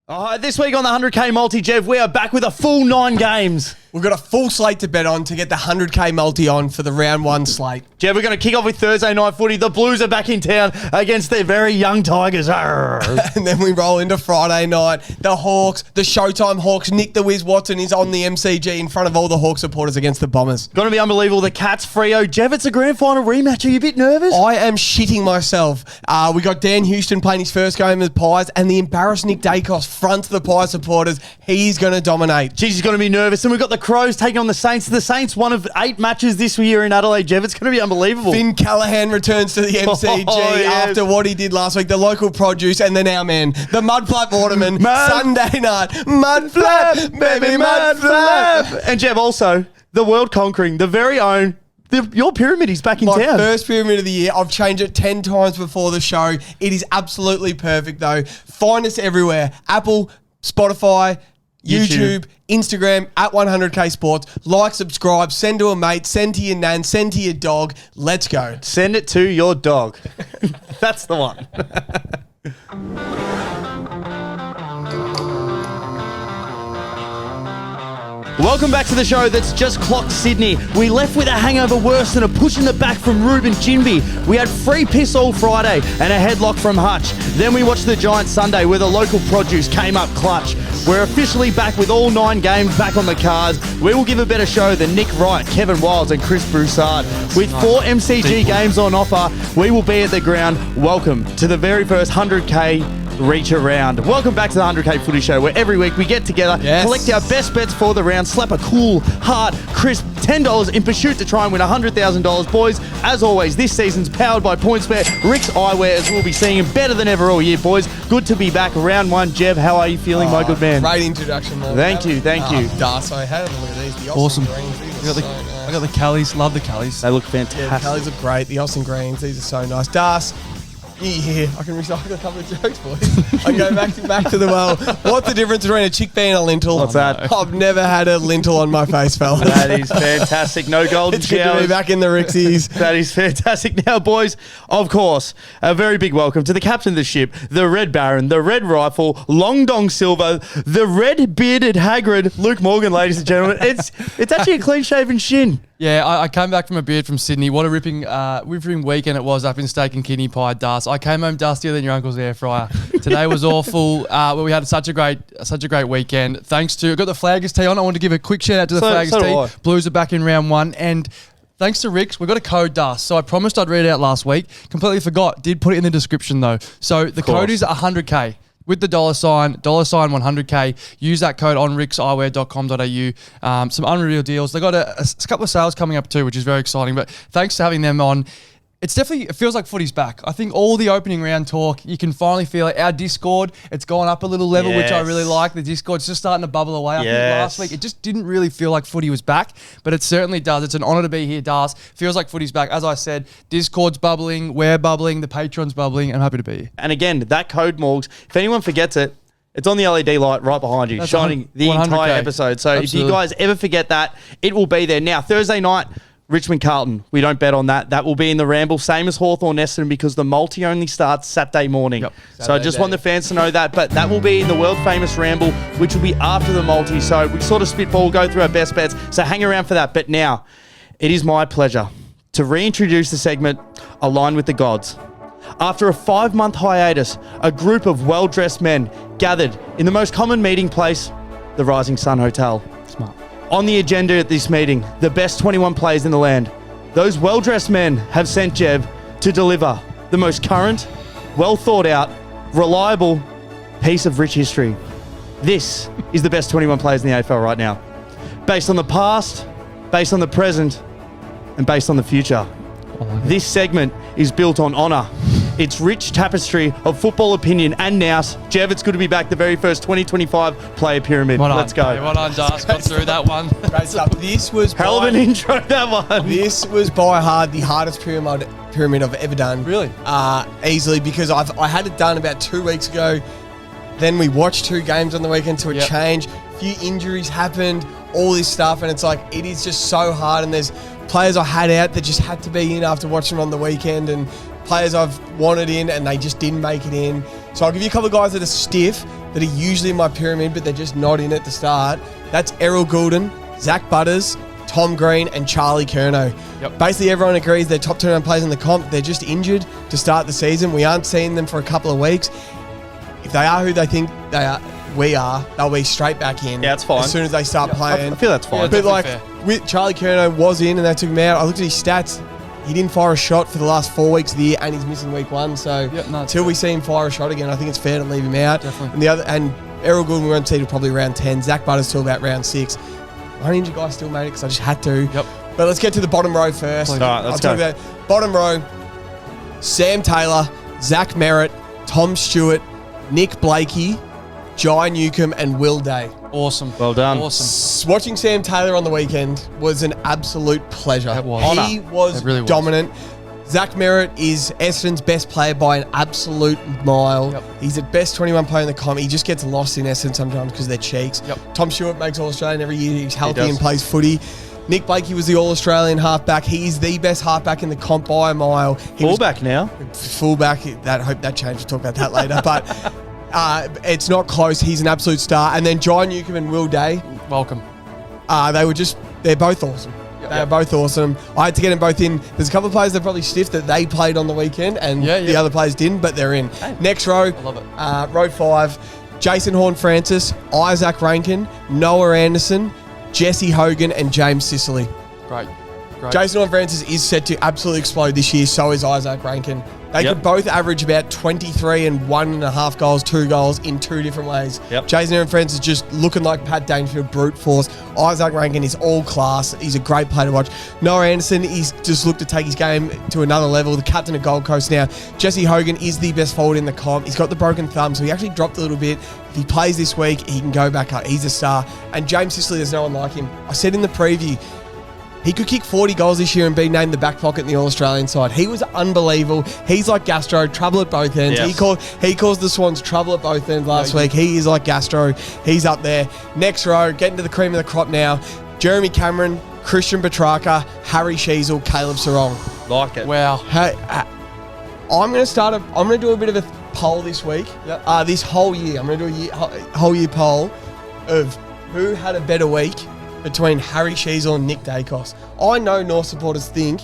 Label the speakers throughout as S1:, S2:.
S1: This week on the 100k multi, Jeff, we are back with a full 9 games.
S2: We've got a full slate to bet on to get the 100k multi on for the round 1 slate.
S1: Jeff, we're going to kick off with Thursday night footy. The Blues are back in town against their very young Tigers.
S2: And then we roll into Friday night. The Hawks, the Showtime Hawks. Nick the Wiz Watson is on the MCG in front of all the Hawk supporters against the Bombers.
S1: Going to be unbelievable. The Cats, Freo. Jeff, it's a grand final rematch. Are you a bit nervous?
S2: I am shitting myself. We got Dan Houston playing his first game with the Pies, and the embarrassed Nick Dacos fronts the Pies supporters. He's going to dominate.
S1: Jeez, he's going to be nervous. And we've got the Crows taking on the Saints. The Saints, one of 8 matches this year in Adelaide, Jeff. It's going to be unbelievable.
S2: Finn Callahan returns to the MCG after what he did last week. The local produce, and then our man, the Mudflap Waterman, Sunday night. Mudflap, baby, Mudflap.
S1: And Jeff, also, the world conquering, the very own, your pyramid is back in town.
S2: My first pyramid of the year. I've changed it 10 times before the show. It is absolutely perfect, though. Find us everywhere. Apple, Spotify, YouTube, Instagram, at 100k Sports. Like, subscribe, send to a mate, send to your nan, send to your dog. Let's go.
S1: Send it to your dog. That's the one. Welcome back to the show that's just clocked Sydney. We left with a hangover worse than a push in the back from Ruben Ginby. We had free piss all Friday and a headlock from Hutch. Then we watched the Giants Sunday where the local produce came up clutch. We're officially back with all 9 games back on the cards. We will give a better show than Nick Wright, Kevin Wilds and Chris Broussard. With 4 MCG games on offer, we will be at the ground. Welcome to the very first 100k reach around. Welcome back to the 100k footy show, where every week we get together, collect our best bets for the round, slap a cool, hard, crisp $10 in pursuit to try and win $100,000. Boys, as always, this season's powered by PointsBet. Rick's Eyewear, as we'll be seeing him better than ever all year, boys. Good to be back. Round 1. Jeff, how are you feeling, my good man?
S2: Great introduction, man.
S1: Thank you.
S2: Das, I had a look at these. The
S3: awesome.
S2: Greens,
S3: I got the Callies. Love the Callies.
S1: They look fantastic.
S2: Yeah, the Callies look great. The Austin Greens, these are so nice. Das, yeah, I can recycle a couple of jokes, boys. I go back to the well. What's the difference between a chickpea and a lentil?
S1: What's that?
S2: I've never had a lentil on my face, fella.
S1: That is fantastic. No golden
S2: It's
S1: showers.
S2: good to be back in the Rixies.
S1: That is fantastic. Now, boys, of course, a very big welcome to the captain of the ship, the Red Baron, the Red Rifle, Long Dong Silver, the red-bearded Hagrid, Luke Morgan, ladies and gentlemen. It's actually a clean-shaven shin.
S3: Yeah, I came back from a beard from Sydney. What a ripping weekend it was up in steak and kidney pie, Das. I came home dustier than your uncle's air fryer. Today was awful, but we had such a great weekend. Thanks to, I got the Flaggers tee on. I want to give a quick shout out to the Flaggers tee. Blues are back in round 1, and thanks to Rick's, we got a code, Das. So I promised I'd read it out last week. Completely forgot. Did put it in the description though. So the code is 100k. With the $sign 100k, use that code on rickseyewear.com.au. Some unreal deals. They got a couple of sales coming up too, which is very exciting. But thanks to having them on. It feels like footy's back. I think all the opening round talk, you can finally feel it. Our Discord, it's gone up a little level, which I really like. The Discord's just starting to bubble away. I think last week, it just didn't really feel like footy was back, but it certainly does. It's an honour to be here, Das. Feels like footy's back. As I said, Discord's bubbling, we're bubbling, the Patreon's bubbling. I'm happy to be here.
S1: And again, that code, Morgs, if anyone forgets it, it's on the LED light right behind you, shining the entire episode. So If you guys ever forget that, it will be there. Now, Thursday night, Richmond Carlton, we don't bet on that. That will be in the Ramble, same as Hawthorn Essendon, because the multi only starts Saturday morning. So I just want the fans to know that. But that will be in the world famous Ramble, which will be after the multi. So we sort of spitball, go through our best bets. So hang around for that. But now, it is my pleasure to reintroduce the segment Align with the Gods. After a 5-month hiatus, a group of well-dressed men gathered in the most common meeting place, the Rising Sun Hotel.
S3: Smart.
S1: On the agenda at this meeting, the best 21 players in the land. Those well-dressed men have sent Jev to deliver the most current, well-thought-out, reliable piece of rich history. This is the best 21 players in the AFL right now. Based on the past, based on the present, and based on the future. This segment is built on honour. It's rich tapestry of football opinion and nous. Jev, it's good to be back. The very first 2025 player pyramid. Let's go.
S3: Well done, Das. Got through that one.
S2: Great stuff. This was
S1: hell of an intro, that one.
S2: This was by the hardest pyramid I've ever done.
S3: Really?
S2: Easily, because I had it done about 2 weeks ago. Then we watched 2 games on the weekend to a change. A few injuries happened, all this stuff, and it's like, it is just so hard. And there's players I had out that just had to be in after watching them on the weekend, and players I've wanted in and they just didn't make it in. So I'll give you a couple of guys that are stiff. that are usually in my pyramid, but they're just not in at the start. That's Errol Goulden, Zach Butters, Tom Green, and Charlie Curnow.
S3: Yep.
S2: Basically, everyone agrees they're top 29 players in the comp. They're just injured to start the season. We aren't seeing them for a couple of weeks. If they are who they think they are, they'll be straight back in.
S1: Yeah, it's fine.
S2: As soon as they start playing.
S1: I feel that's fine.
S3: Yeah,
S2: But like,
S3: fair.
S2: with Charlie Curnow was in and they took him out. I looked at his stats. He didn't fire a shot for the last 4 weeks of the year, and he's missing week 1. So until we see him fire a shot again, I think it's fair to leave him out.
S3: Definitely.
S2: And Errol Goulden we won't see till probably round 10. Zach Butters till about round 6. One injured guy still made it because I just had to.
S3: Yep.
S2: But let's get to the bottom row first.
S1: All right, let's go.
S2: Talk about bottom row. Sam Taylor, Zach Merritt, Tom Stewart, Nick Blakey, Jai Newcomb, and Will Day.
S3: Awesome.
S1: Well done.
S3: Awesome.
S2: Watching Sam Taylor on the weekend was an absolute pleasure.
S3: It was.
S2: He was
S3: It really was.
S2: dominant. Zach Merritt is Essendon's best player by an absolute mile.
S3: Yep.
S2: He's the best 21 player in the comp. He just gets lost in Essendon sometimes because they're cheeks.
S3: Yep.
S2: Tom Stewart makes All-Australian every year. He's healthy
S1: does.
S2: and plays footy. Nick Blakey was the All-Australian halfback. He is the best halfback in the comp by a mile. He was
S1: Fullback now.
S2: fullback. I hope that changed. We'll talk about that later. But it's not close. He's an absolute star. And then Jai Newcomb and Will Day.
S3: Welcome.
S2: They're both awesome. They are both awesome. I had to get them both in. There's a couple of players that probably stiffed that they played on the weekend and the other players didn't, but they're in. Next row,
S3: I love it.
S2: row 5, Jason Horn-Francis, Isaac Rankin, Noah Anderson, Jesse Hogan, and James Sicily.
S3: Great.
S2: Jason Horn-Francis is set to absolutely explode this year, so is Isaac Rankin. They could both average about 23 and 1.5 goals, 2 goals in 2 different ways.
S1: Yep.
S2: Jason Horn-Francis is just looking like Pat Dangerfield, brute force. Isaac Rankin is all class. He's a great player to watch. Noah Anderson, he's just looked to take his game to another level. The captain of Gold Coast now. Jesse Hogan is the best forward in the comp. He's got the broken thumb, so he actually dropped a little bit. If he plays this week, he can go back up. He's a star. And James Sicily, there's no one like him. I said in the preview, he could kick 40 goals this year and be named the back pocket in the All-Australian side. He was unbelievable. He's like Gastro, trouble at both ends.
S1: Yes.
S2: He caused the Swans trouble at both ends last week. He is like Gastro. He's up there. Next row, getting to the cream of the crop now. Jeremy Cameron, Christian Petrarca, Harry Sheasel, Caleb Sarong.
S1: Like it.
S3: Wow.
S2: Hey, I'm going to do a bit of a poll this week. This whole year. I'm going to do a whole year poll of who had a better week between Harry Sheasel and Nick Dacos. I know North supporters think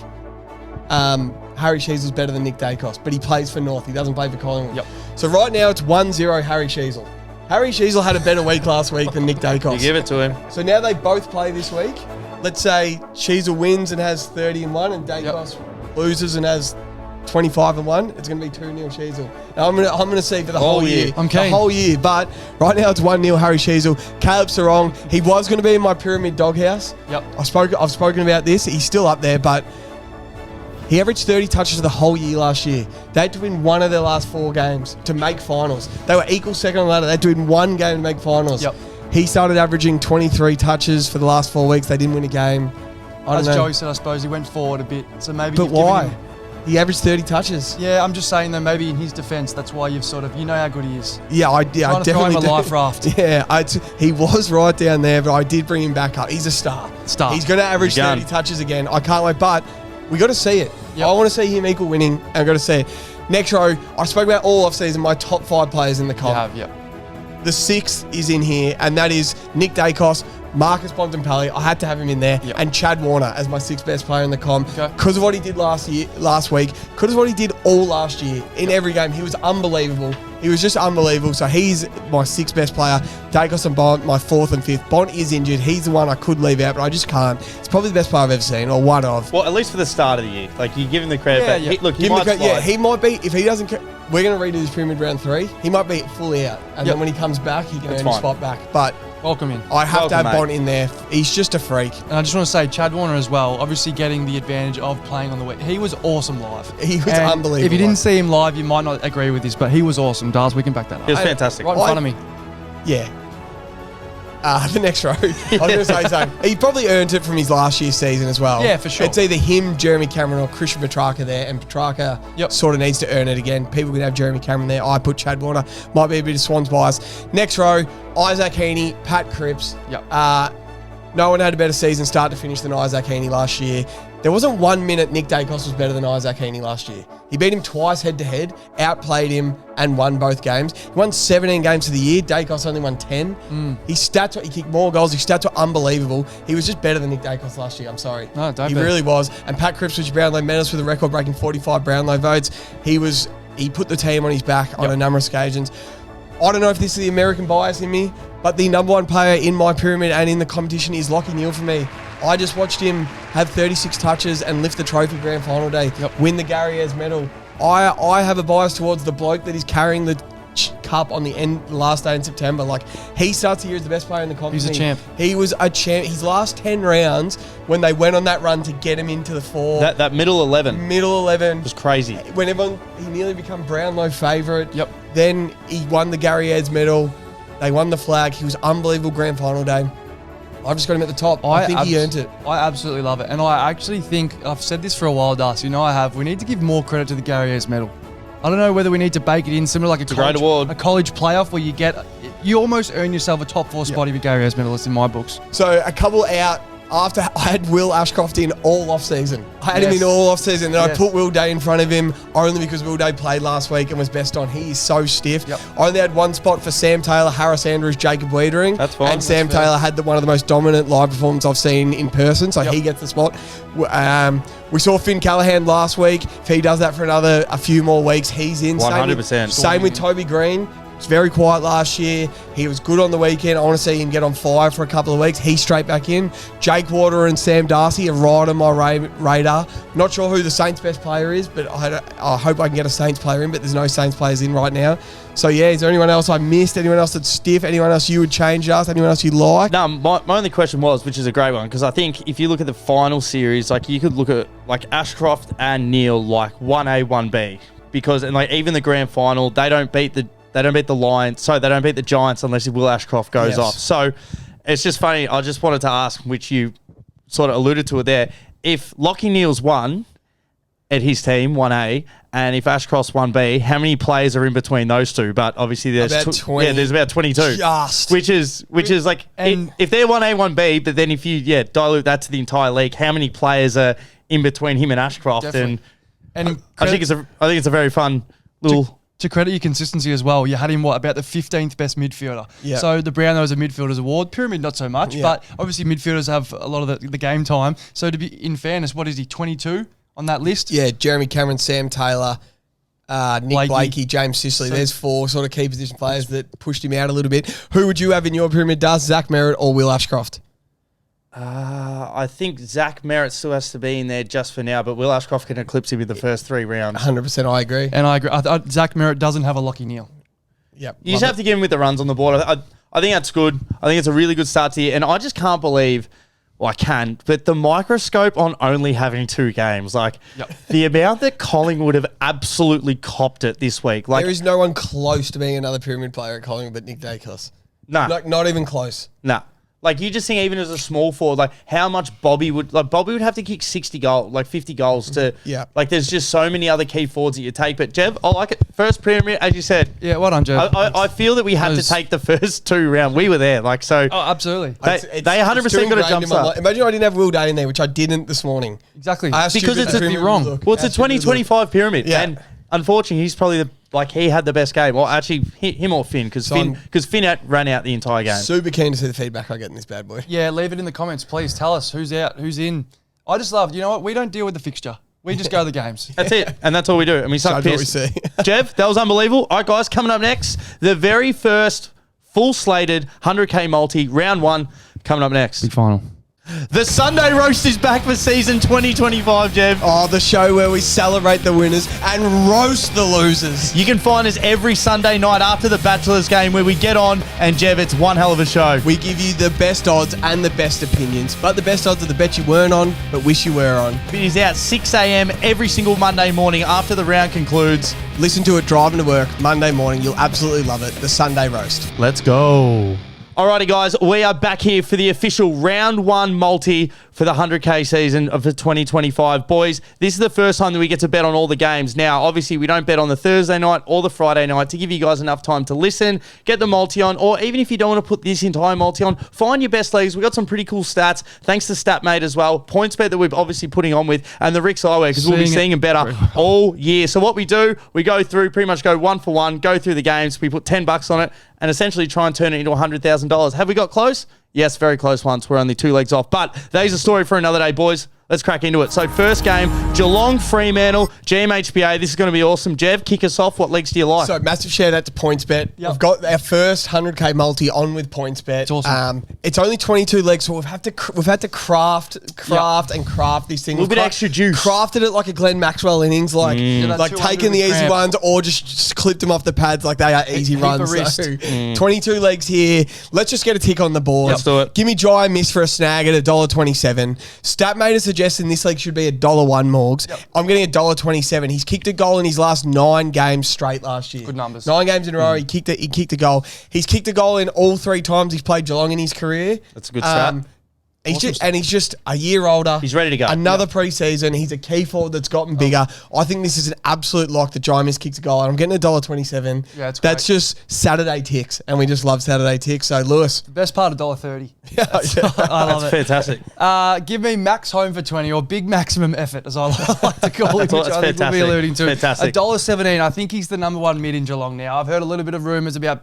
S2: Harry Sheasel's better than Nick Dacos, but he plays for North. He doesn't play for Collingwood.
S3: Yep.
S2: So right now it's 1-0 Harry Sheasel. Harry Sheasel had a better week last week than Nick Dacos.
S1: You give it to him.
S2: So now they both play this week. Let's say Sheasel wins and has 30 and 1 and Dacos loses and has 25 and 1. It's going to be 2-0 Sheasel. Now I'm going to see for the whole year.
S3: I'm keen.
S2: The whole year. But right now it's 1-0 Harry Sheasel. Caleb Sarong, he was going to be in my pyramid doghouse.
S3: Yep.
S2: I've spoken about this. He's still up there, but he averaged 30 touches the whole year last year. They had to win one of their last 4 games to make finals. They were equal second on the ladder. They had to win one game to make finals.
S3: Yep.
S2: He started averaging 23 touches for the last 4 weeks. They didn't win a game. I
S3: As
S2: don't know.
S3: Joey said, I suppose he went forward a bit. So maybe.
S2: But
S3: you've given
S2: why?
S3: him-
S2: He averaged 30 touches.
S3: Yeah, I'm just saying though. Maybe in his defence, that's why you've sort of you know how good he is.
S2: Yeah, I
S3: Trying to throw
S2: definitely
S3: him a
S2: do.
S3: life raft.
S2: Yeah, he was right down there, but I did bring him back up. He's a star. He's going to average
S1: He's a gun.
S2: 30 touches again. I can't wait, but we got to see it.
S3: Yep.
S2: I want to see him equal winning. And I got to see it. Next row, I spoke about all off season. My top 5 players in the
S3: You
S2: comp.
S3: have, yep.
S2: The 6th is in here, and that is Nick Dacos, Marcus Bontempelli. I had to have him in there,
S3: Yep.
S2: and Chad Warner as my 6th best player in the comp
S3: Okay.
S2: because of what he did last week, because of what he did all last year in every game. He was unbelievable. He was just unbelievable. So he's my 6th best player. Dacos and Bont, my 4th and 5th. Bont is injured. He's the one I could leave out, but I just can't. It's probably the best player I've ever seen, or one of.
S1: Well, at least for the start of the year. Like, you give him the credit.
S3: Yeah,
S1: but
S3: yeah.
S1: He, look, he
S2: Give him
S1: might
S2: the credit. Yeah,
S1: slide.
S2: he might be, if he doesn't, we're going to redo his pyramid round 3. He might be fully out. And
S3: Yep.
S2: then when he comes back, he can
S1: That's
S2: earn his
S1: fine.
S2: spot back. But
S3: Welcome in.
S2: I have to
S1: Welcome,
S2: have
S1: mate.
S2: Bont in there. He's just a freak.
S3: And I just want to say, Chad Warner as well, obviously getting the advantage of playing on the week. He was awesome live.
S2: He was
S3: And
S2: unbelievable.
S3: If you didn't see him live, you might not agree with this, but he was awesome. Dars, we can back that up.
S1: He was fantastic.
S3: Right in front of me.
S2: Yeah. The next row. I was going to say something. He probably earned it from his last year's season as well.
S3: Yeah, for sure.
S2: It's either him, Jeremy Cameron, or Christian Petrarca there, and Petrarca sort of needs to earn it again. People could have Jeremy Cameron there. I put Chad Warner. Might be a bit of Swans bias. Next row, Isaac Heaney, Pat Cripps.
S3: Yep.
S2: No one had a better season start to finish than Isaac Heaney last year. There wasn't 1 minute Nick Dacos was better than Isaac Heaney last year. He beat him twice head-to-head, outplayed him, and won both games. He won 17 games of the year. Dacos only won 10. His stats, he kicked more goals. His stats were unbelievable. He was just better than Nick Dacos last year. I'm sorry.
S3: No, don't
S2: He
S3: be.
S2: really was. And Pat Cripps, Brownlow medalist with a record-breaking 45 Brownlow votes. He put the team on his back on a number of occasions. I don't know if this is the American bias in me, but the number one player in my pyramid and in the competition is Lachie Neale for me. I just watched him have 36 touches and lift the trophy grand final day, win the Gary Ayres medal. I have a bias towards the bloke that is carrying the cup on the last day in September. Like, he starts the year as the best player in the competition.
S3: He's a champ.
S2: He was a champ. His last 10 rounds, when they went on that run to get him into the four.
S1: That middle 11
S2: Middle 11.
S1: was crazy.
S2: When he nearly became Brownlow favourite.
S3: Yep.
S2: Then he won the Gary Ayres medal. They won the flag. He was unbelievable grand final day. I've just got him at the top. I think he earned it.
S3: I absolutely love it. And I actually think, I've said this for a while, Darcy, I have, we need to give more credit to the Gary Ayres medal. I don't know whether we need to bake it in similar like
S1: a great award.
S3: A college playoff where you almost earn yourself a top 4 spot if you're Gary Ayres medalist in my books.
S2: So a couple out after I had Will Ashcroft in all off-season. I had him in all off-season. Then I put Will Day in front of him only because Will Day played last week and was best on. He is so stiff. Yep. I only had one spot for Sam Taylor, Harris Andrews, Jacob Wiedering.
S1: That's fine.
S2: And Sam Taylor had one of the most dominant live performances I've seen in person, so he gets the spot. We saw Finn Callahan last week. If he does that for a few more weeks, he's in.
S1: 100%.
S2: Same with Toby Green. Was very quiet last year. He was good on the weekend. I want to see him get on fire for a couple of weeks. He's straight back in. Jake Water and Sam Darcy are right on my radar. Not sure who the Saints' best player is, but I hope I can get a Saints player in, but there's no Saints players in right now. So, is there anyone else I missed? Anyone else that's stiff? Anyone else you would change us? Anyone else you like?
S1: No, my only question was, which is a great one, because I think if you look at the final series, like you could look at like Ashcroft and Neale like 1A, 1B, because even the grand final, they don't beat the Lions. So they don't beat the Giants unless Will Ashcroft goes off. So it's just funny. I just wanted to ask, which you sort of alluded to it there. If Lachie Neale's 1 at his team, 1A, and if Ashcroft's 1B, how many players are in between those two? But obviously there's
S2: about 20.
S1: there's about 22.
S2: Just.
S1: Which is like, if they're 1A, 1B, but then if you dilute that to the entire league, how many players are in between him and Ashcroft?
S3: Definitely.
S1: And I think it's a very fun little...
S3: To credit your consistency as well, you had him, about the 15th best midfielder. Yep. So the Brownlow is a midfielders award. Pyramid, not so much, but obviously midfielders have a lot of the game time. So to be in fairness, what is he, 22 on that list?
S2: Yeah, Jeremy Cameron, Sam Taylor, Nick Blakey, James Sicily. There's 4 sort of key position players that pushed him out a little bit. Who would you have in your pyramid, Dust? Zach Merritt or Will Ashcroft?
S1: I think Zach Merritt still has to be in there just for now, but Will Ashcroft can eclipse him in the first 3 rounds.
S2: 100%, I agree.
S3: And I agree. Zach Merritt doesn't have a Lachie Neale.
S2: Yep.
S1: You just have to get him with the runs on the board. I think that's good. I think it's a really good start to the year. And I just can't believe, I can, but the microscope on only having 2 games, the amount that Collingwood have absolutely copped it this week.
S2: There is no one close to being another pyramid player at Collingwood but Nick Dacos.
S1: Nah.
S2: Not even close.
S1: Nah. You just think even as a small forward, how much Bobby would have to kick 50 goals to, there's just so many other key forwards that you take. But Jev, I like it. First pyramid, as you said.
S3: Yeah, well done, Jev.
S1: I feel that we had to take the first 2 rounds. We were there, so.
S3: Oh, absolutely.
S1: They 100% got a jump start.
S2: Imagine I didn't have Will Day in there, which I didn't this morning.
S3: Exactly.
S1: Because it's
S3: wrong.
S1: Well, it's a 2025 pyramid. Yeah. And unfortunately, he's probably he had the best game. Well, actually, him or Finn, because Finn ran out the entire game.
S2: Super keen to see the feedback I get in this bad boy.
S3: Yeah, leave it in the comments, please. Tell us who's out, who's in. I just love, we don't deal with the fixture. We just go to the games.
S1: That's it. And that's all we do. And we suck piss.
S2: What we see.
S1: Jev, that was unbelievable. All right, guys, coming up next, the very first full slated 100K multi, round 1, coming up next.
S3: Big final.
S1: The Sunday Roast is back for season 2025, Jev.
S2: Oh, the show where we celebrate the winners and roast the losers.
S1: You can find us every Sunday night after the Bachelor's game where we get on, and Jev, it's one hell of a show.
S2: We give you the best odds and the best opinions, but the best odds are the bet you weren't on, but wish you were on.
S1: It is out 6 a.m. every single Monday morning after the round concludes.
S2: Listen to it driving to work Monday morning. You'll absolutely love it. The Sunday Roast.
S1: Let's go. Alrighty, guys, we are back here for the official round 1 multi for the 100k season of the 2025. Boys, this is the first time that we get to bet on all the games. Now, obviously, we don't bet on the Thursday night or the Friday night to give you guys enough time to listen, get the multi on, or even if you don't want to put this entire multi on, find your best leagues. We've got some pretty cool stats, thanks to StatMate as well. PointsBet that we're obviously putting on with, and the Rick's Eyewear, because we'll be seeing them better all year. So what we do, we go through, pretty much go 1 for 1, go through the games, we put $10 on it, and essentially try and turn it into $100,000. Have we got close? Yes, very close once. We're only 2 legs off. But that is a story for another day, boys. Let's crack into it. So first game, Geelong Fremantle, GMHBA. This is going to be awesome. Jev, kick us off. What leagues do you like?
S2: So massive shout out to PointsBet.
S3: Yep.
S2: We've got our first 100k multi on with PointsBet.
S3: It's awesome.
S2: It's only 22 legs, so we've had to craft this thing.
S1: A little bit extra juice.
S2: Crafted it like a Glenn Maxwell innings, like taking the easy ones or just clipped them off the pads like they are easy runs. So 22 legs here. Let's just get a tick on the board.
S1: Let's do it.
S2: Give me Jai Miss for a snag at $1.27. StatMate is suggesting this league should be $1.01 Morgs.
S3: Yep.
S2: I'm getting $1.27. He's kicked a goal in his last 9 games straight last year.
S3: Good numbers.
S2: 9 games in a row. He kicked a goal. He's kicked a goal in all 3 times he's played Geelong in his career.
S1: That's a good stat.
S2: He's just a year older.
S1: He's ready to go.
S2: Another pre-season. He's a key forward that's gotten bigger. I think this is an absolute lock that Jaimis kicks a goal. And I'm getting $1.27.
S3: Yeah, it's
S2: That's
S3: great.
S2: just Saturday ticks, and we just love Saturday ticks. So Lewis,
S3: Best part of $1.30.
S2: I
S3: love
S1: That's
S3: it.
S1: fantastic.
S3: Give me Max home for 20 or big maximum effort, as I like to call it,
S1: That's
S3: which I think we'll be
S1: fantastic.
S3: alluding to.
S1: Fantastic.
S3: $1.17. I think he's the number 1 mid in Geelong now. I've heard a little bit of rumours about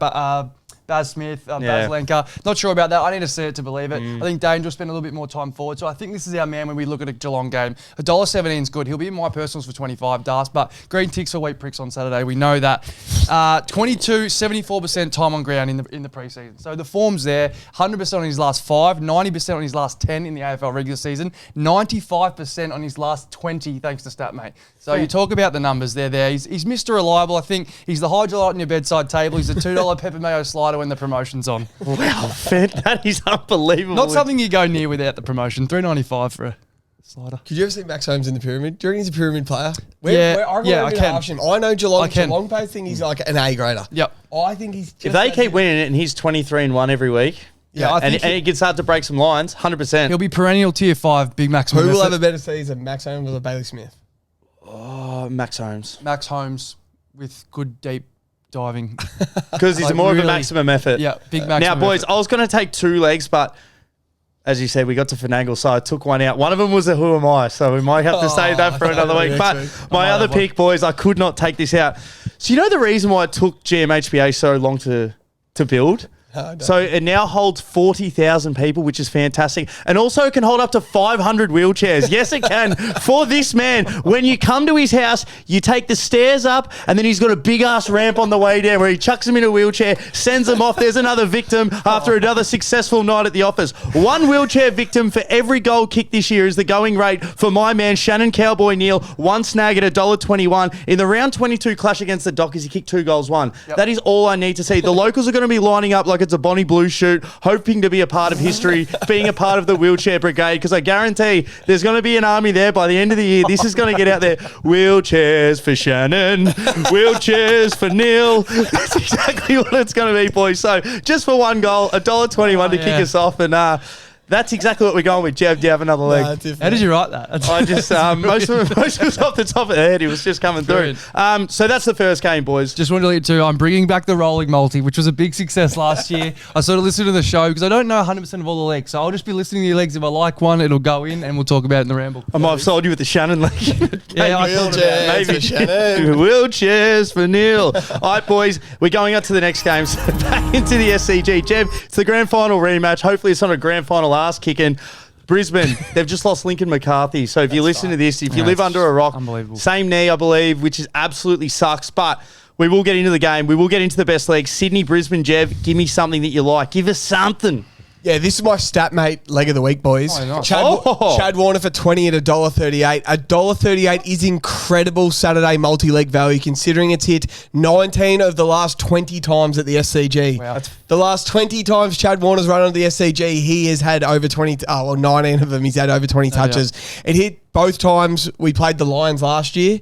S3: Baz Smith, Baz Lenker. Not sure about that. I need to see it to believe it. I think Dane will spend a little bit more time forward. So I think this is our man when we look at a Geelong game. $1.17 is good. He'll be in my personals for 25, Das, but green ticks for wheat pricks on Saturday. We know that. 74% time on ground in the preseason. So the form's there. 100% on his last 5, 90% on his last 10 in the AFL regular season, 95% on his last 20 thanks to StatMate. So you talk about the numbers there. He's Mr. Reliable. I think he's the hydrolyte on your bedside table. He's the $2 pepper mayo slider when the promotion's on.
S1: Wow, that is unbelievable.
S3: Not something you go near without the promotion. $3.95 for a slider.
S2: Could you ever see Max Holmes in the pyramid? Do you reckon he's a pyramid player?
S3: I can.
S2: I know Geelong.
S3: I can.
S2: Geelong pay think he's like an A grader.
S3: Yep.
S2: I think he's.
S1: If they keep winning it and he's 23-1 every week,
S3: Yeah, I
S1: and
S3: think
S1: it gets hard to break some lines, 100%.
S3: he'll be perennial tier 5 big maximum.
S2: Who will have
S3: effort.
S2: a better season, Max Holmes or Bailey Smith?
S1: Oh, Max Holmes.
S3: Max Holmes with good deep diving.
S1: Because he's
S3: Like,
S1: more of a
S3: really-
S1: maximum effort.
S3: Yeah, big maximum
S1: Now, boys,
S3: effort.
S1: I was going to take 2 legs, but as you said, we got to finagle, so I took one out. One of them was a who am I, so we might have to save that for another week. But my other pick, boys, I could not take this out. So you know the reason why it took GMHBA so long to build? So it now holds 40,000 people, which is fantastic. And also it can hold up to 500 wheelchairs. Yes, it can. For this man, when you come to his house, you take the stairs up and then he's got a big-ass ramp on the way down where he chucks them in a wheelchair, sends them off. There's another victim after another successful night at the office. 1 wheelchair victim for every goal kicked this year is the going rate for my man, Shannon Cowboy Neal. 1 snag at $1.21. In the round 22 clash against the Dockers, he kicked 2 goals, 1.
S3: Yep.
S1: That is all I need to see. The locals are going to be lining up like it's a Bonnie Blue shoot, hoping to be a part of history, being a part of the wheelchair brigade, because I guarantee there's going to be an army there by the end of the year. This is going to get out there. Wheelchairs for Shannon, wheelchairs for Neil. That's exactly what it's going to be, boys. So just for 1 goal, $1.21 to kick us off, and that's exactly what we're going with. Jev, do you have another leg?
S3: How did you write that?
S1: I just most of it was off the top of the head. It was just coming through. So that's the first game, boys.
S3: Just wanted to let you too, I'm bringing back the rolling multi, which was a big success last year. I sort of listened to the show because I don't know 100% of all the legs. So I'll just be listening to your legs. If I like one, it'll go in and we'll talk about it in the ramble.
S1: I might have sold you with the Shannon leg.
S3: Yeah, I thought about it.
S2: Wheelchairs for Shannon.
S1: Wheelchairs for Neil. All right, boys, we're going up to the next game. So back into the SCG. Jev, it's the grand final rematch. Hopefully it's not a grand final ass kicking. Brisbane, they've just lost Lincoln McCarthy. So if you listen to this, if you live under a rock,
S3: unbelievable.
S1: same knee, I believe, which is absolutely sucks. But we will get into the game. We will get into the best league. Sydney, Brisbane, Jev, give me something that you like. Give us something.
S2: Yeah, this is my StatMate leg of the week, boys.
S3: Oh, nice.
S2: Chad Warner for 20 at $1.38. $1.38 is incredible Saturday multi-leg value considering it's hit 19 of the last 20 times at the SCG.
S3: Wow.
S2: The last 20 times Chad Warner's run on the SCG, he has had over 20, 19 of them, he's had over 20 touches. It hit both times we played the Lions last year.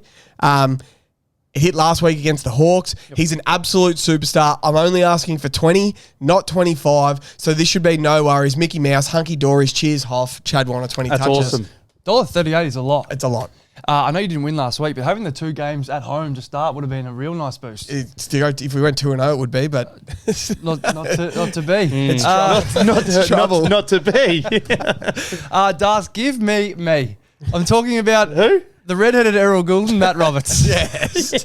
S2: It hit last week against the Hawks. Yep. He's an absolute superstar. I'm only asking for 20, not 25. So this should be no worries. Mickey Mouse, hunky dories, cheers, Hoff, Chad Warner, 20
S1: That's
S2: touches.
S1: awesome.
S3: $1.38 is a lot.
S2: It's a lot.
S3: I know you didn't win last week, but having the 2 games at home to start would have been a real nice boost.
S2: If we went 2-0, it would be, but
S3: not to be.
S2: It's trouble.
S1: Not to be.
S3: Das, give me. I'm talking about
S1: who?
S3: The redheaded Errol Goulden, Matt Roberts.
S2: Yes.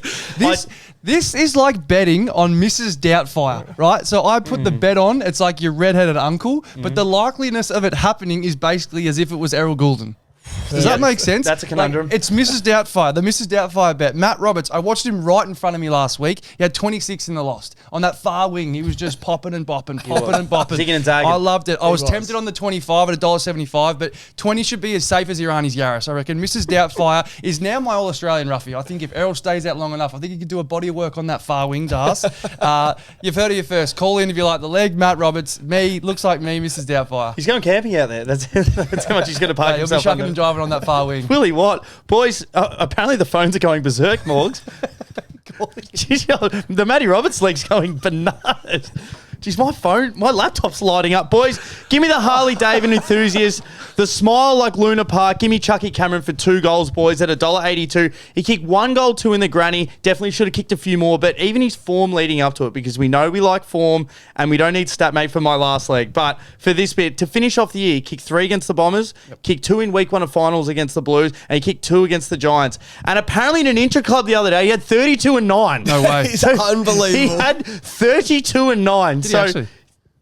S3: This is like betting on Mrs. Doubtfire, right? So I put the bet on. It's like your redheaded uncle, but the likeliness of it happening is basically as if it was Errol Goulden. Does that make sense?
S1: That's a conundrum.
S3: It's Mrs. Doubtfire, the Mrs. Doubtfire bet. Matt Roberts, I watched him right in front of me last week. He had 26 in the lost. On that far wing, he was just popping and bopping.
S1: Zigging and zagging.
S3: I loved it. I was tempted on the 25 at $1.75, but 20 should be as safe as Irani's Yaris. I reckon Mrs. Doubtfire is now my All-Australian roughie. I think if Errol stays out long enough, I think he could do a body of work on that far wing, Das. You've heard of your first. Call in if you like the leg. Matt Roberts, me, looks like me, Mrs. Doubtfire.
S1: He's going camping out there. That's how much he's going to park
S3: He'll be
S1: himself
S3: shucking
S1: under.
S3: and driving on that far wing.
S1: Willie, what? Boys, apparently the phones are going berserk, Morgs. Jeez, the Matty Roberts league's going bananas. Jeez, my laptop's lighting up. Boys, give me the Harley Davidson enthusiast. The smile like Luna Park. Give me Chucky Cameron for 2 goals, boys, at $1.82. He kicked 1 goal, 2 in the granny. Definitely should have kicked a few more, but even his form leading up to it, because we know we like form and we don't need Statmate for my last leg. But for this bit, to finish off the year, he kicked 3 against the Bombers, kicked 2 in week 1 of finals against the Blues, and he kicked 2 against the Giants. And apparently in an intra-club the other day, he had 32 and 9.
S3: No way.
S2: It's unbelievable.
S1: He had 32 and 9.
S3: Did he actually?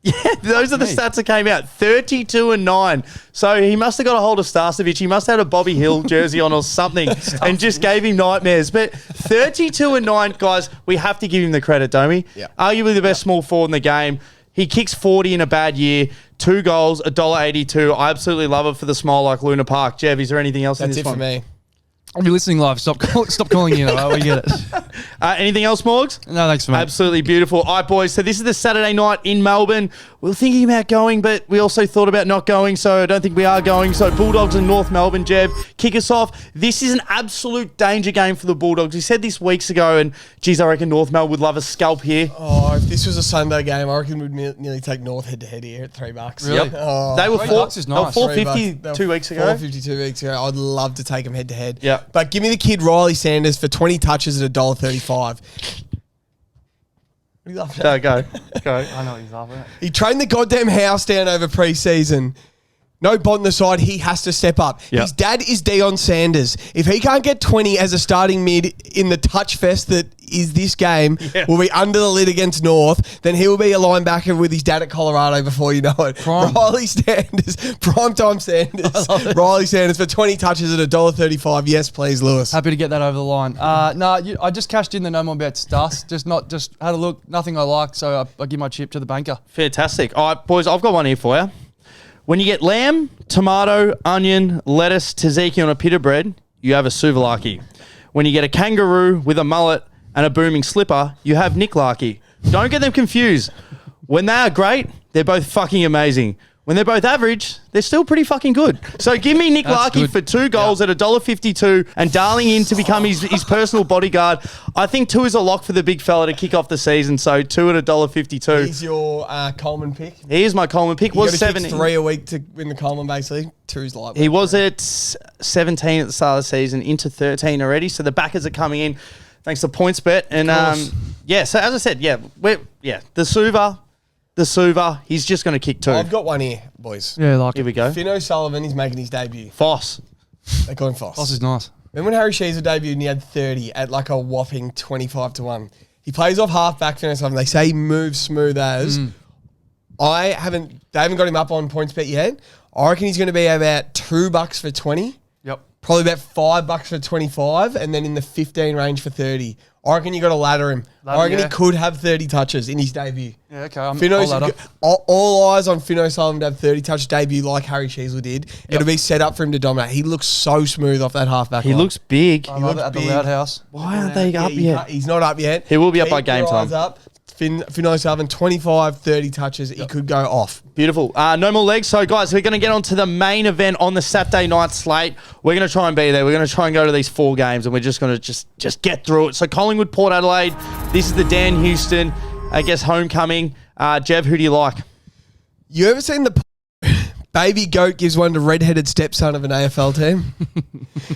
S1: Yeah, those are the stats that came out. 32 and 9. So he must have got a hold of Starcevic. He must have had a Bobby Hill jersey on or something and just gave him nightmares. But 32 and 9, guys, we have to give him the credit, don't we?
S2: Yeah.
S1: Arguably the best small forward in the game. He kicks 40 in a bad year. 2 goals, $1.82. I absolutely love it for the smile like Luna Park. Jev, is there anything else in
S2: That's
S1: this
S2: it
S1: one?
S2: for me.
S3: If you're listening live, stop calling in. We get it.
S1: Anything else, Morgs?
S3: No, thanks, mate.
S1: Absolutely beautiful. All right, boys. So this is the Saturday night in Melbourne. We were thinking about going, but we also thought about not going, so I don't think we are going. So Bulldogs and North Melbourne, Jeb, kick us off. This is an absolute danger game for the Bulldogs. We said this weeks ago, and geez, I reckon North Melbourne would love a scalp here.
S2: Oh, if this was a Sunday game, I reckon we'd nearly take North head-to-head here at $3.
S3: Really?
S1: Yep.
S2: Oh,
S1: They were
S3: $3 is nice.
S1: 450 2 weeks ago.
S2: 450 2 weeks ago. I'd love to take them head-to-head.
S1: Yeah.
S2: But give me the kid Riley Sanders for 20 touches at $1.35. What are you laughing at?
S1: Go.
S3: I know what he's laughing at.
S2: He trained the goddamn house down over pre-season. No bot on the side. He has to step up.
S1: Yep.
S2: His dad is Deion Sanders. If he can't get 20 as a starting mid in the touch fest that is this game, will be under the lid against North, then he will be a linebacker with his dad at Colorado before you know it.
S3: Prime.
S2: Riley Sanders, primetime Sanders. Riley Sanders for 20 touches at $1.35. Yes, please, Lewis.
S3: Happy to get that over the line. I just cashed in the no more bets dust. Just had a look. Nothing I like, so I give my chip to the banker.
S1: Fantastic. All right, boys, I've got one here for you. When you get lamb, tomato, onion, lettuce, tzatziki on a pita bread, you have a souvlaki. When you get a kangaroo with a mullet and a booming slipper, you have Nick Larky. Don't get them confused. When they are great, they're both fucking amazing. When they're both average, they're still pretty fucking good. So give me Nick Larky for 2 goals at $1.52 and Darling in to become his personal bodyguard. I think 2 is a lock for the big fella to kick off the season. So 2 at $1.52.
S2: He's your Coleman pick.
S1: He is my Coleman pick. Was 7
S2: 3 a week to win the Coleman, basically. 2's like
S1: He was at 17 at the start of the season, into 13 already. So the backers are coming in thanks to PointsBet. And so as I said, the Suva, he's just going to kick 2.
S2: I've got one here, boys.
S3: Yeah, like
S1: Here we go.
S2: Finn O'Sullivan is making his debut.
S1: Foss.
S2: They call him Foss.
S3: Foss is nice.
S2: Remember when Harry Sheezer debuted and he had 30 at like a whopping 25-1? He plays off half-back Finn O'Sullivan. They say he moves smooth as. They haven't got him up on PointsBet yet. I reckon he's going to be about $2 for 20.
S3: Yep.
S2: Probably about $5 for 25, and then in the 15 range for 30. I reckon you got to ladder him. I reckon he could have 30 touches in his debut.
S3: Yeah, okay.
S2: All eyes on Finn O'Sullivan to have 30 touch debut like Harry Sheezel did. It'll be set up for him to dominate. He looks so smooth off that halfback line.
S1: He looks big.
S3: I love it at the Loud House.
S1: Why aren't they up yet?
S2: He's not up yet.
S1: He will be up by
S2: Keep your
S1: game time.
S2: eyes up. Finn O'Sullivan, 25, 30 touches. He could go off.
S1: Beautiful. No more legs. So, guys, we're going to get on to the main event on the Saturday night slate. We're going to try and be there. We're going to try and go to these 4 games, and we're just going to just get through it. So, Collingwood, Port Adelaide. This is the Dan Houston, I guess, homecoming. Jev, who do you like?
S2: You ever seen the baby goat gives one to redheaded stepson of an AFL team?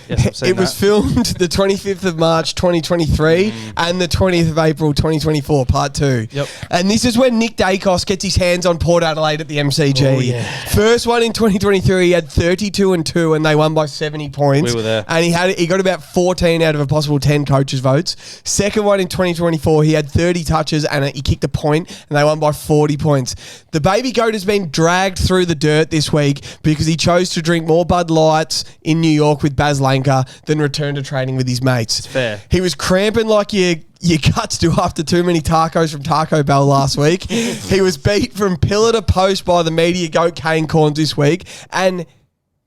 S1: Yes, I've seen
S2: It was filmed the 25th of March 2023 and the 20th of April 2024, part 2.
S3: Yep.
S2: And this is when Nick Dacos gets his hands on Port Adelaide at the MCG.
S1: Oh, yeah.
S2: First one in 2023, he had 32 and 2 and they won by 70 points.
S1: We were there.
S2: And he got about 14 out of a possible 10 coaches' votes. Second one in 2024, he had 30 touches and he kicked a point and they won by 40 points. The baby goat has been dragged through the dirt this week because he chose to drink more Bud Lights in New York with Baz Lanka than return to training with his mates.
S1: It's fair.
S2: He was cramping like your guts do after too many tacos from Taco Bell last week. He was beat from pillar to post by the media goat Kane Corns this week. And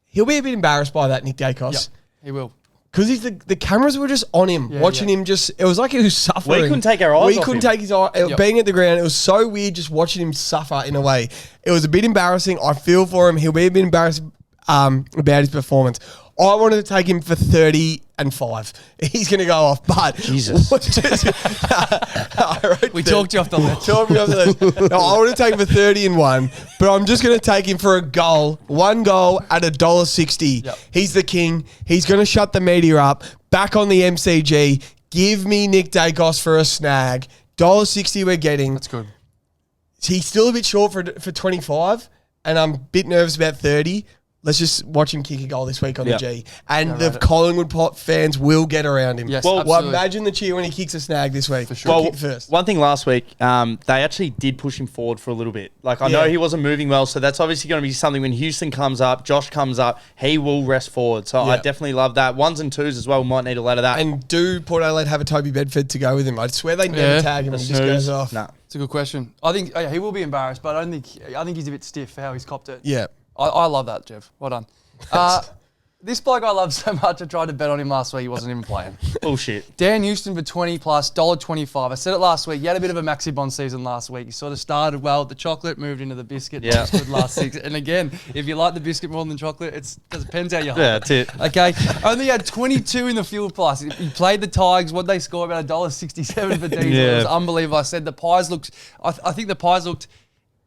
S2: he'll be a bit embarrassed by that, Nick Dacos.
S3: Yep, he will.
S2: Because the cameras were just on him, watching him just... It was like he was suffering.
S1: We couldn't take our eyes off
S2: We couldn't take his eye... Being at the ground, it was so weird just watching him suffer in a way. It was a bit embarrassing. I feel for him. He'll be a bit embarrassed about his performance. I wanted to take him for 30 and 5. He's going to go off, but...
S1: Jesus.
S2: We
S3: talked you off the list.
S2: No, I want to take him for 30 and 1, but I'm just going to take him for a goal. 1 goal at $1.60.
S3: Yep.
S2: He's the king. He's going to shut the media up. Back on the MCG. Give me Nick Dacos for a snag. $1.60 we're getting.
S3: That's good.
S2: He's still a bit short for 25, and I'm a bit nervous about 30. Let's just watch him kick a goal this week on the G. And the Collingwood pot fans will get around him.
S3: Yes,
S2: well,
S3: absolutely.
S2: imagine the cheer when he kicks a snag this week. For
S3: sure.
S1: Well,
S2: Kick first.
S1: one thing last week, they actually did push him forward for a little bit. Like, I know he wasn't moving well, so that's obviously going to be something when Houston comes up, Josh comes up, he will rest forward. So I definitely love that. 1s and 2s as well, we might need a lot of that.
S2: And do Port Adelaide have a Toby Bedford to go with him? I swear they never tag him and he just goes off.
S1: Nah.
S3: It's a good question. I think he will be embarrassed, but I think he's a bit stiff for how he's copped it.
S2: Yeah.
S3: I love that, Jeff. Well done. This bloke I love so much, I tried to bet on him last week. He wasn't even playing.
S1: Bullshit.
S3: Dan Houston for 20 plus, $1.25. I said it last week. He had a bit of a Maxi Bond season last week. He sort of started well with the chocolate, moved into the biscuit.
S1: Yeah.
S3: Good last 6. And again, if you like the biscuit more than chocolate, it depends how you hold
S1: Yeah, that's it.
S3: Okay. Only had 22 in the field plus. He played the Tigers. What they score about $1.67 for diesel.
S1: Yeah.
S3: It was unbelievable. I said the Pies looked. I think the Pies looked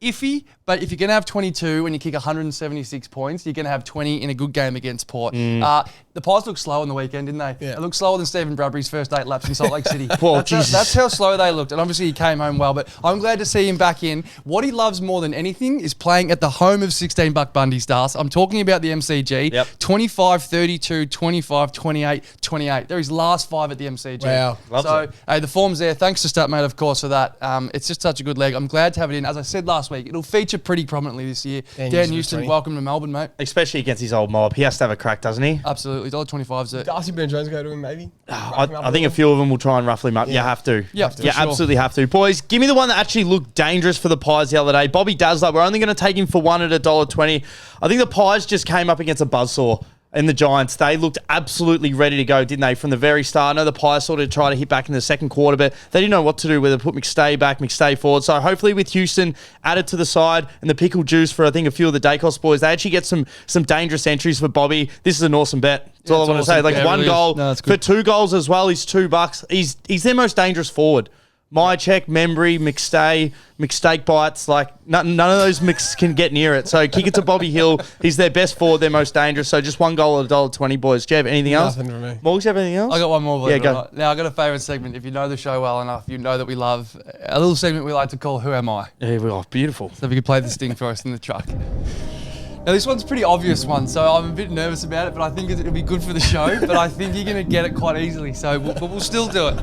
S3: iffy, but if you're going to have 22 and you kick 176 points, you're going to have 20 in a good game against Port. The Pies looked slow on the weekend, didn't they?
S2: Yeah.
S3: They looked slower than Stephen Bradbury's first 8 laps in Salt Lake City.
S1: Jesus.
S3: That's how slow they looked. And obviously he came home well, but I'm glad to see him back in. What he loves more than anything is playing at the home of 16 Buck Bundy Stars. I'm talking about the MCG.
S1: Yep.
S3: 25, 32, 25, 28, 28. They're his last 5 at the MCG.
S2: Wow.
S1: Loves it.
S3: The form's there. Thanks to Statmate, of course, for that. It's just such a good leg. I'm glad to have it in. As I said last week, it'll feature pretty prominently this year. Dan Houston, welcome to Melbourne, mate.
S1: Especially against his old mob. He has to have a crack, doesn't he?
S3: Absolutely. $1.25's it.
S2: Darcy Burn-Jones go to him, maybe?
S1: I think a few of them will try and ruffle him up. You have to.
S3: Yeah, for
S1: you
S3: sure.
S1: absolutely have to. Boys, give me the one that actually looked dangerous for the Pies the other day. Bobby Dazzler, we're only going to take him for 1 at $1.20. I think the Pies just came up against a buzzsaw. And the Giants, they looked absolutely ready to go, didn't they, from the very start? I know the Pies sort of tried to hit back in the second quarter, but they didn't know what to do, whether to put McStay back, McStay forward. So hopefully with Houston added to the side and the pickle juice for, I think, a few of the Dacos boys, they actually get some dangerous entries for Bobby. This is an awesome bet. That's all I want to say. Like, 1 goal. For 2 goals as well, he's $2. He's their most dangerous forward. Mycheck, Membry, McStay, mistake bites, like none of those mix can get near it. So kick it to Bobby Hill. He's their best forward, their most dangerous. So just 1 goal at $1.20, boys. Do you have anything else?
S2: Nothing for me.
S1: Morgs, you have anything else?
S3: I got one more.
S1: Yeah, go.
S3: Now, I got a favourite segment. If you know the show well enough, you know that we love a little segment we like to call Who Am I?
S1: Yeah, we are. Beautiful.
S3: So if you could play this thing for us in the truck. Now, this one's a pretty obvious one, so I'm a bit nervous about it, but I think it'll be good for the show. But I think you're going to get it quite easily, so we'll still do it.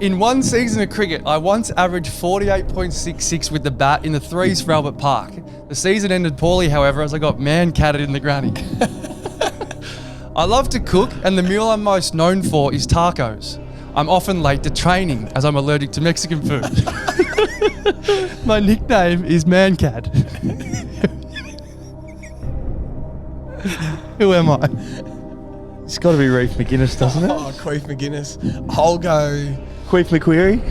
S3: In one season of cricket, I once averaged 48.66 with the bat in the threes for Albert Park. The season ended poorly, however, as I got man-catted in the granny. I love to cook, and the meal I'm most known for is tacos. I'm often late to training, as I'm allergic to Mexican food. My nickname is Man-Cat. Who am I?
S1: It's got to be Reef McGuinness, doesn't it?
S2: Oh, Queef McGuinness. I'll go
S1: Queef McQuarrie.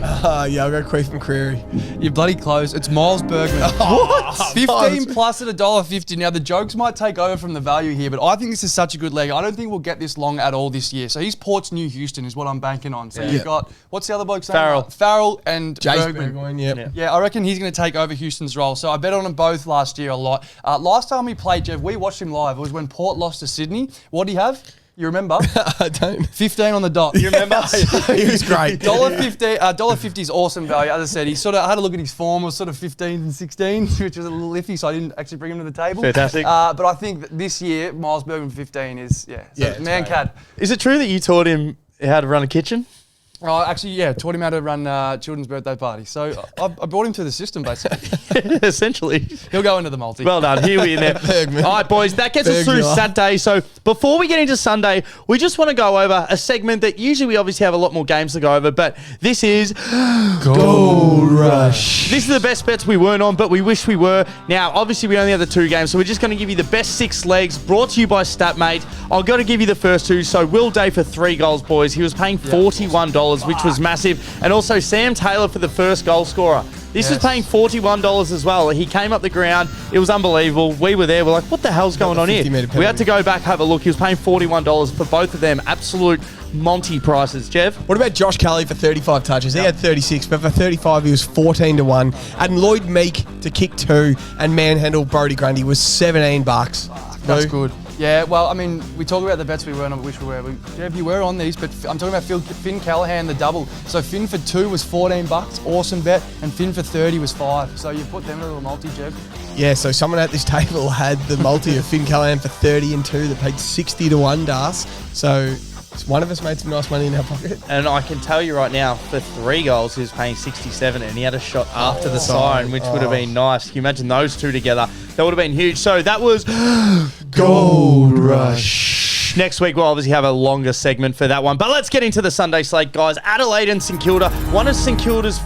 S2: Yeah, I'll go Queef McQuarrie.
S3: You're bloody close. It's Miles Bergman.
S1: What?
S3: 15 plus at $1.50. Now, the jokes might take over from the value here, but I think this is such a good leg. I don't think we'll get this long at all this year. So he's Port's New Houston is what I'm banking on. So you've got, what's the other bloke's name? Farrell and
S2: Jace
S3: Bergman.
S2: Yeah.
S3: I reckon he's going to take over Houston's role. So I bet on them both last year a lot. Last time we played, Jeff, we watched him live. It was when Port lost to Sydney. What did he have? You remember?
S2: I don't.
S3: 15 on the dot. You remember?
S2: He was great.
S3: $1.50 is awesome value. As I said, I had a look at his form. It was sort of 15 and 16, which was a little iffy, so I didn't actually bring him to the table.
S1: Fantastic.
S3: But I think that this year, Miles Bergman 15 is, man cat.
S1: Is it true that you taught him how to run a kitchen?
S3: Oh, actually, taught him how to run children's birthday party. So I brought him to the system, basically.
S1: Essentially.
S3: He'll go into the multi.
S1: Well done. Here we are now. All right, boys, that gets us through Saturday. So before we get into Sunday, we just want to go over a segment that usually we obviously have a lot more games to go over, but this is
S2: Gold Rush.
S1: This is the best bets we weren't on, but we wish we were. Now, obviously, we only have the 2 games, so we're just going to give you the best 6 legs, brought to you by StatMate. I've got to give you the first 2. So Will Day for 3 goals, boys. He was paying $41, which was massive. And also Sam Taylor for the first goal scorer. This was paying $41 as well. He came up the ground. It was unbelievable. We were there. We're like, what the hell's going on here? We had to go back, have a look. He was paying $41 for both of them. Absolute Monty prices. Jeff?
S2: What about Josh Kelly for 35 touches? He had 36, but for 35 he was 14-1. And Lloyd Meek to kick 2 and manhandle Brodie Grundy was $17.
S3: That's good. Yeah, well, I mean, we talk about the bets we weren't on, but wish we were. Jeff, you were on these, but I'm talking about Finn Callahan, the double. So Finn for 2 was $14, awesome bet, and Finn for 30 was 5. So you put them in a little multi, Jeff.
S2: Yeah, so someone at this table had the multi of Finn Callahan for 30 and 2 that paid 60-1, Das. So one of us made some nice money in our pocket.
S1: And I can tell you right now, for 3 goals, he was paying 67, and he had a shot after the siren, which would have been nice. Can you imagine those 2 together? That would have been huge. So that was Gold Rush. Next week, we'll obviously have a longer segment for that one. But let's get into the Sunday slate, guys. Adelaide and St Kilda. One of St Kilda's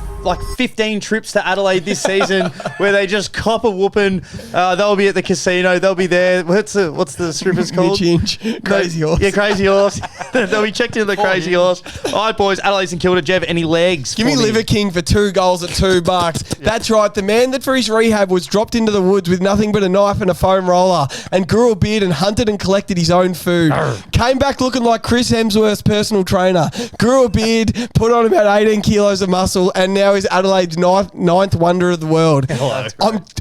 S1: 15 trips to Adelaide this season where they just cop a whooping. They'll be at the casino. They'll be there. What's the strippers called?
S2: Crazy Horse.
S1: Yeah, Crazy Horse. They'll be checked into the Crazy Horse. All right, boys. Adelaide St Kilda. Jeff, any legs?
S2: Give me Liver King for 2 goals at $2. That's right. The man that for his rehab was dropped into the woods with nothing but a knife and a foam roller and grew a beard and hunted and collected his own food. Came back looking like Chris Hemsworth's personal trainer. Grew a beard, put on about 18 kilos of muscle, and now is Adelaide's ninth wonder of the world.
S1: Hello.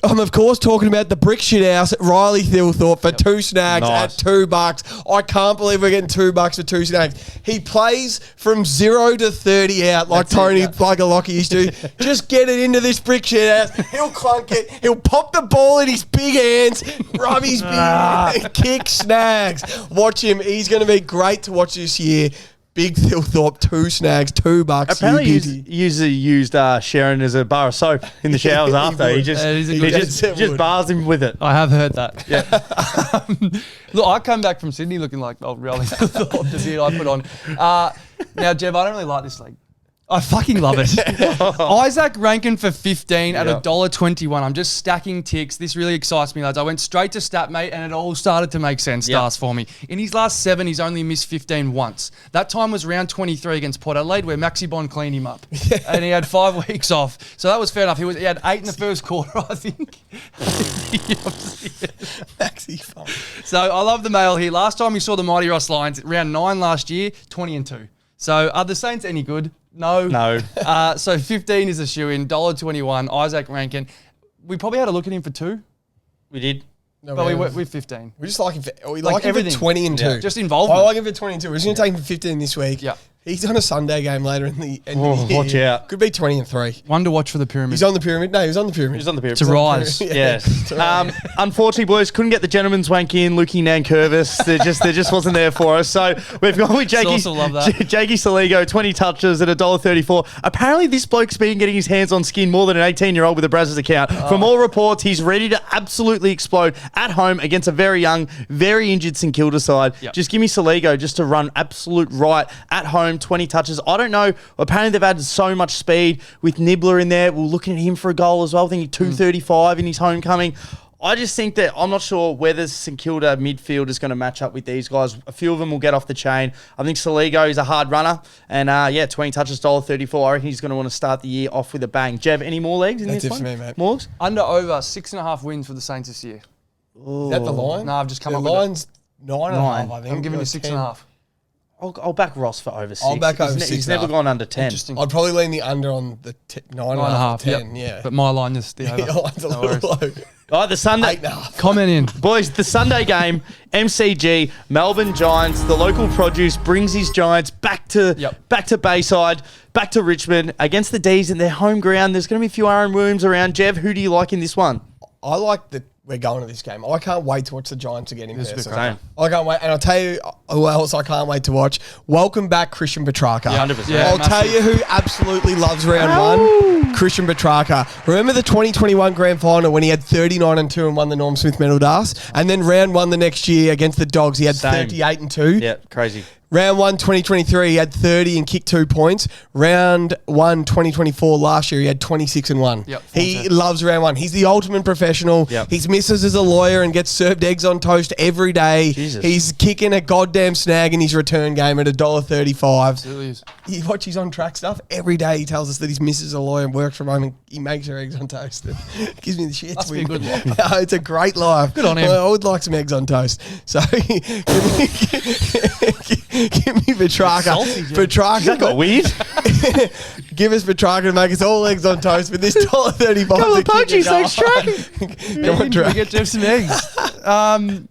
S2: I'm of course talking about the brick shit house at Riley Thilthorpe for 2 snags at $2. I can't believe we're getting $2 for 2 snags. He plays from 0 to 30 out like Tony Plagalocki used to. Just get it into this brick shit house. He'll clunk it. He'll pop the ball in his big hands, rub his big kick snags. Watch him. He's going to be great to watch this year. Big Thilthorpe, 2 snags, $2.
S1: Apparently, he used Sharon as a bar of soap in the showers after. He just bars him with it.
S3: I have heard that. Yeah. Look, I come back from Sydney looking like really the beard I put on. Now, Jeff, I don't really like this leg. I fucking love it. Isaac Rankin for 15 at $1.21. I'm just stacking ticks. This really excites me, lads. I went straight to StatMate and it all started to make sense, stars for me. In his last 7, he's only missed 15 once. That time was round 23 against Port Adelaide where Maxi Bond cleaned him up. And he had 5 weeks off. So that was fair enough. He had 8 in the first quarter, I think.
S2: Maxi Bond.
S3: So I love the mail here. Last time we saw the Mighty Ross Lions, round 9 last year, 20 and 2. So are the Saints any good? No. So 15 is a shoe-in, $1.21, Isaac Rankin. We probably had a look at him for 2.
S1: We did.
S2: No,
S3: but we went with 15.
S2: We just like him for,
S3: everything.
S2: For 20 and 2.
S3: Just involvement.
S2: I like him for 20 and 2. We're just going to take him for 15 this week.
S3: Yeah.
S2: He's on a Sunday game later in the end of the year.
S1: Watch out.
S2: Could be 20 and 3.
S3: One to watch for the pyramid.
S2: He's on the pyramid. No, he was on the pyramid.
S1: He's on the pyramid.
S3: To rise.
S1: Yes. Unfortunately, boys, couldn't get the gentleman's wank in. Lukey Nankervis. There just wasn't there for us. So we've gone with Jakey Saligo, 20 touches at $1.34. Apparently, this bloke's been getting his hands on skin more than an 18-year-old with a Brazzers account. From all reports, he's ready to absolutely explode at home against a very young, very injured St Kilda side. Yep. Just give me Saligo just to run absolute right at home, 20 touches. I don't know. Apparently, they've added so much speed with Nibbler in there. We're looking at him for a goal as well. I think 235 in his homecoming. I just think that I'm not sure whether St Kilda midfield is going to match up with these guys. A few of them will get off the chain. I think Saligo is a hard runner. And 20 touches, $1.34. I reckon he's going to want to start the year off with a bang. Jev, any more legs in this one?
S2: That's it for me, mate.
S1: Morgs?
S3: Under over 6.5 wins for the Saints this year.
S2: Is that the line?
S3: No, I've just come
S2: the
S3: up with
S2: line's 9.5, I think.
S3: I'm giving you 6.5.
S1: I'll back Ross for over 6.
S2: I'll back over
S1: He's
S2: 6
S1: never
S2: and a
S1: gone under 10.
S3: Interesting.
S2: I'd probably lean the under on the 9.5 to 10, yeah.
S3: But my line is the over.
S2: Your line's a
S3: No
S2: little low.
S1: All right, the Sunday...
S2: 8.5.
S3: Comment in.
S1: Boys, the Sunday game, MCG, Melbourne Giants, the local produce brings his Giants back to Bayside, back to Richmond, against the D's in their home ground. There's going to be a few Aaron Williams around. Jev, who do you like in this one?
S2: I like that we're going to this game. I can't wait to watch the Giants again in person.
S1: Same.
S2: I can't wait. And I'll tell you who else I can't wait to watch. Welcome back, Christian Petrarca.
S1: Yeah, 100%.
S3: Yeah,
S2: I'll
S3: massive.
S2: tell you who absolutely loves round one. Christian Petrarca. Remember the 2021 grand final when he had 39-2 and won the Norm Smith Medal Das? And then round one the next year against the Dogs, he had
S1: Same.
S2: 38-2.
S1: Yeah, crazy.
S2: Round 1, 2023, he had 30 and kicked 2 points. Round 1, 2024, last year, he had 26-1.
S3: Yep,
S2: He loves round 1. He's the ultimate professional.
S1: Yep.
S2: His missus is a lawyer and gets served eggs on toast every day.
S1: Jesus.
S2: He's kicking a goddamn snag in his return game at $1.35.
S3: Absolutely is.
S2: You watch his on-track stuff. Every day he tells us that his missus is a lawyer and works from home and he makes her eggs on toast. It gives me the shits.
S3: Must be a good life.
S2: No, it's a great life.
S3: Good on him.
S2: I would like some eggs on toast. So give me Petrarca.
S3: Salty, Jim.
S2: Petrarca.
S1: That got weird.
S2: Give us Petrarca to make us all eggs on toast with this $1.35.
S1: Couple of poachies, thanks,
S2: Come on,
S3: We
S2: Track.
S3: get Jeff some eggs.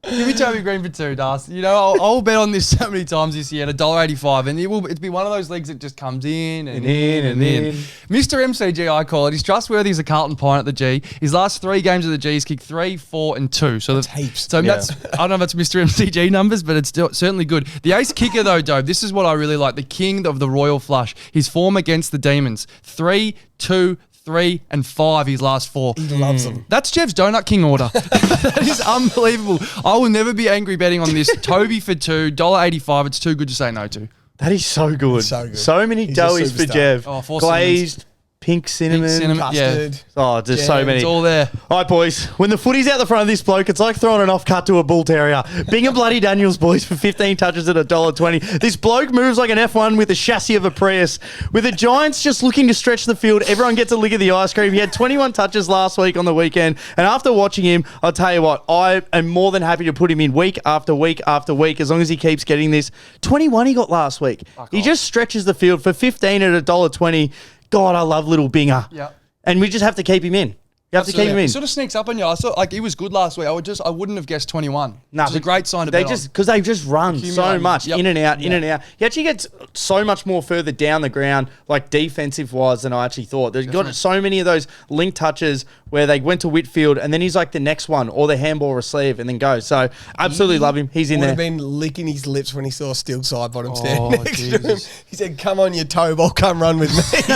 S3: Give me Toby Green for 2, Das. You know, I'll bet on this so many times this year at $1.85, and it'll be one of those leagues that just comes in and in and in. Mr. MCG, I call it. He's trustworthy as a Carlton Pine at the G. His last 3 games at the G, he's kicked 3, 4, and 2. So that's
S2: heaps.
S3: So that's I don't know if that's Mr. MCG numbers, but it's certainly good. The ace kicker though, Dobe, this is what I really like. The king of the Royal Flush. His form against the Demons: 3, 2, 3, and 5 his last 4.
S2: He loves them.
S3: That's Jev's Donut King order. That is unbelievable. I will never be angry betting on this. Toby for 2, $1.85. It's too good to say no to.
S1: That is so good.
S2: So good.
S1: So many
S2: He's a
S1: doughies for
S2: superstar.
S1: Jev.
S3: Oh, 4
S1: Glazed, pink cinnamon.
S3: cinnamon. Yeah.
S2: Custard.
S1: Oh, there's so
S2: Jam.
S1: many.
S3: It's all there.
S1: All right, boys. When the footy's out the front of this bloke, it's like throwing an off-cut to a bull terrier. Bingham Bloody Daniels, boys, for 15 touches at $1.20. This bloke moves like an F1 with the chassis of a Prius. With the Giants just looking to stretch the field, everyone gets a lick of the ice cream. He had 21 touches last week on the weekend. And after watching him, I'll tell you what, I am more than happy to put him in week after week after week, as long as he keeps getting this. 21 he got last week. He just stretches the field for 15 at $1.20. God, I love little Binger.
S3: Yeah.
S1: And we just have to keep him in. You have to keep him in.
S3: He sort of sneaks up on you. I thought like he was good last week. I wouldn't have guessed 21.
S1: Nah,
S3: It's a great sign to
S1: they
S3: bet
S1: just
S3: on.
S1: because they just run so
S3: Accumulating.
S1: much
S3: Yep.
S1: in and out, in and out. He actually gets so much more further down the ground, like defensive wise, than I actually thought. They've got so many of those link touches where they went to Whitfield and then he's like the next one or the handball receive and then goes. So absolutely love him. He's in
S2: Would
S1: there.
S2: have been licking his lips when he saw Steel side bottom
S3: Oh,
S2: stand next to him.
S3: Jesus.
S2: He said, "Come on, you toe ball, come run with me,"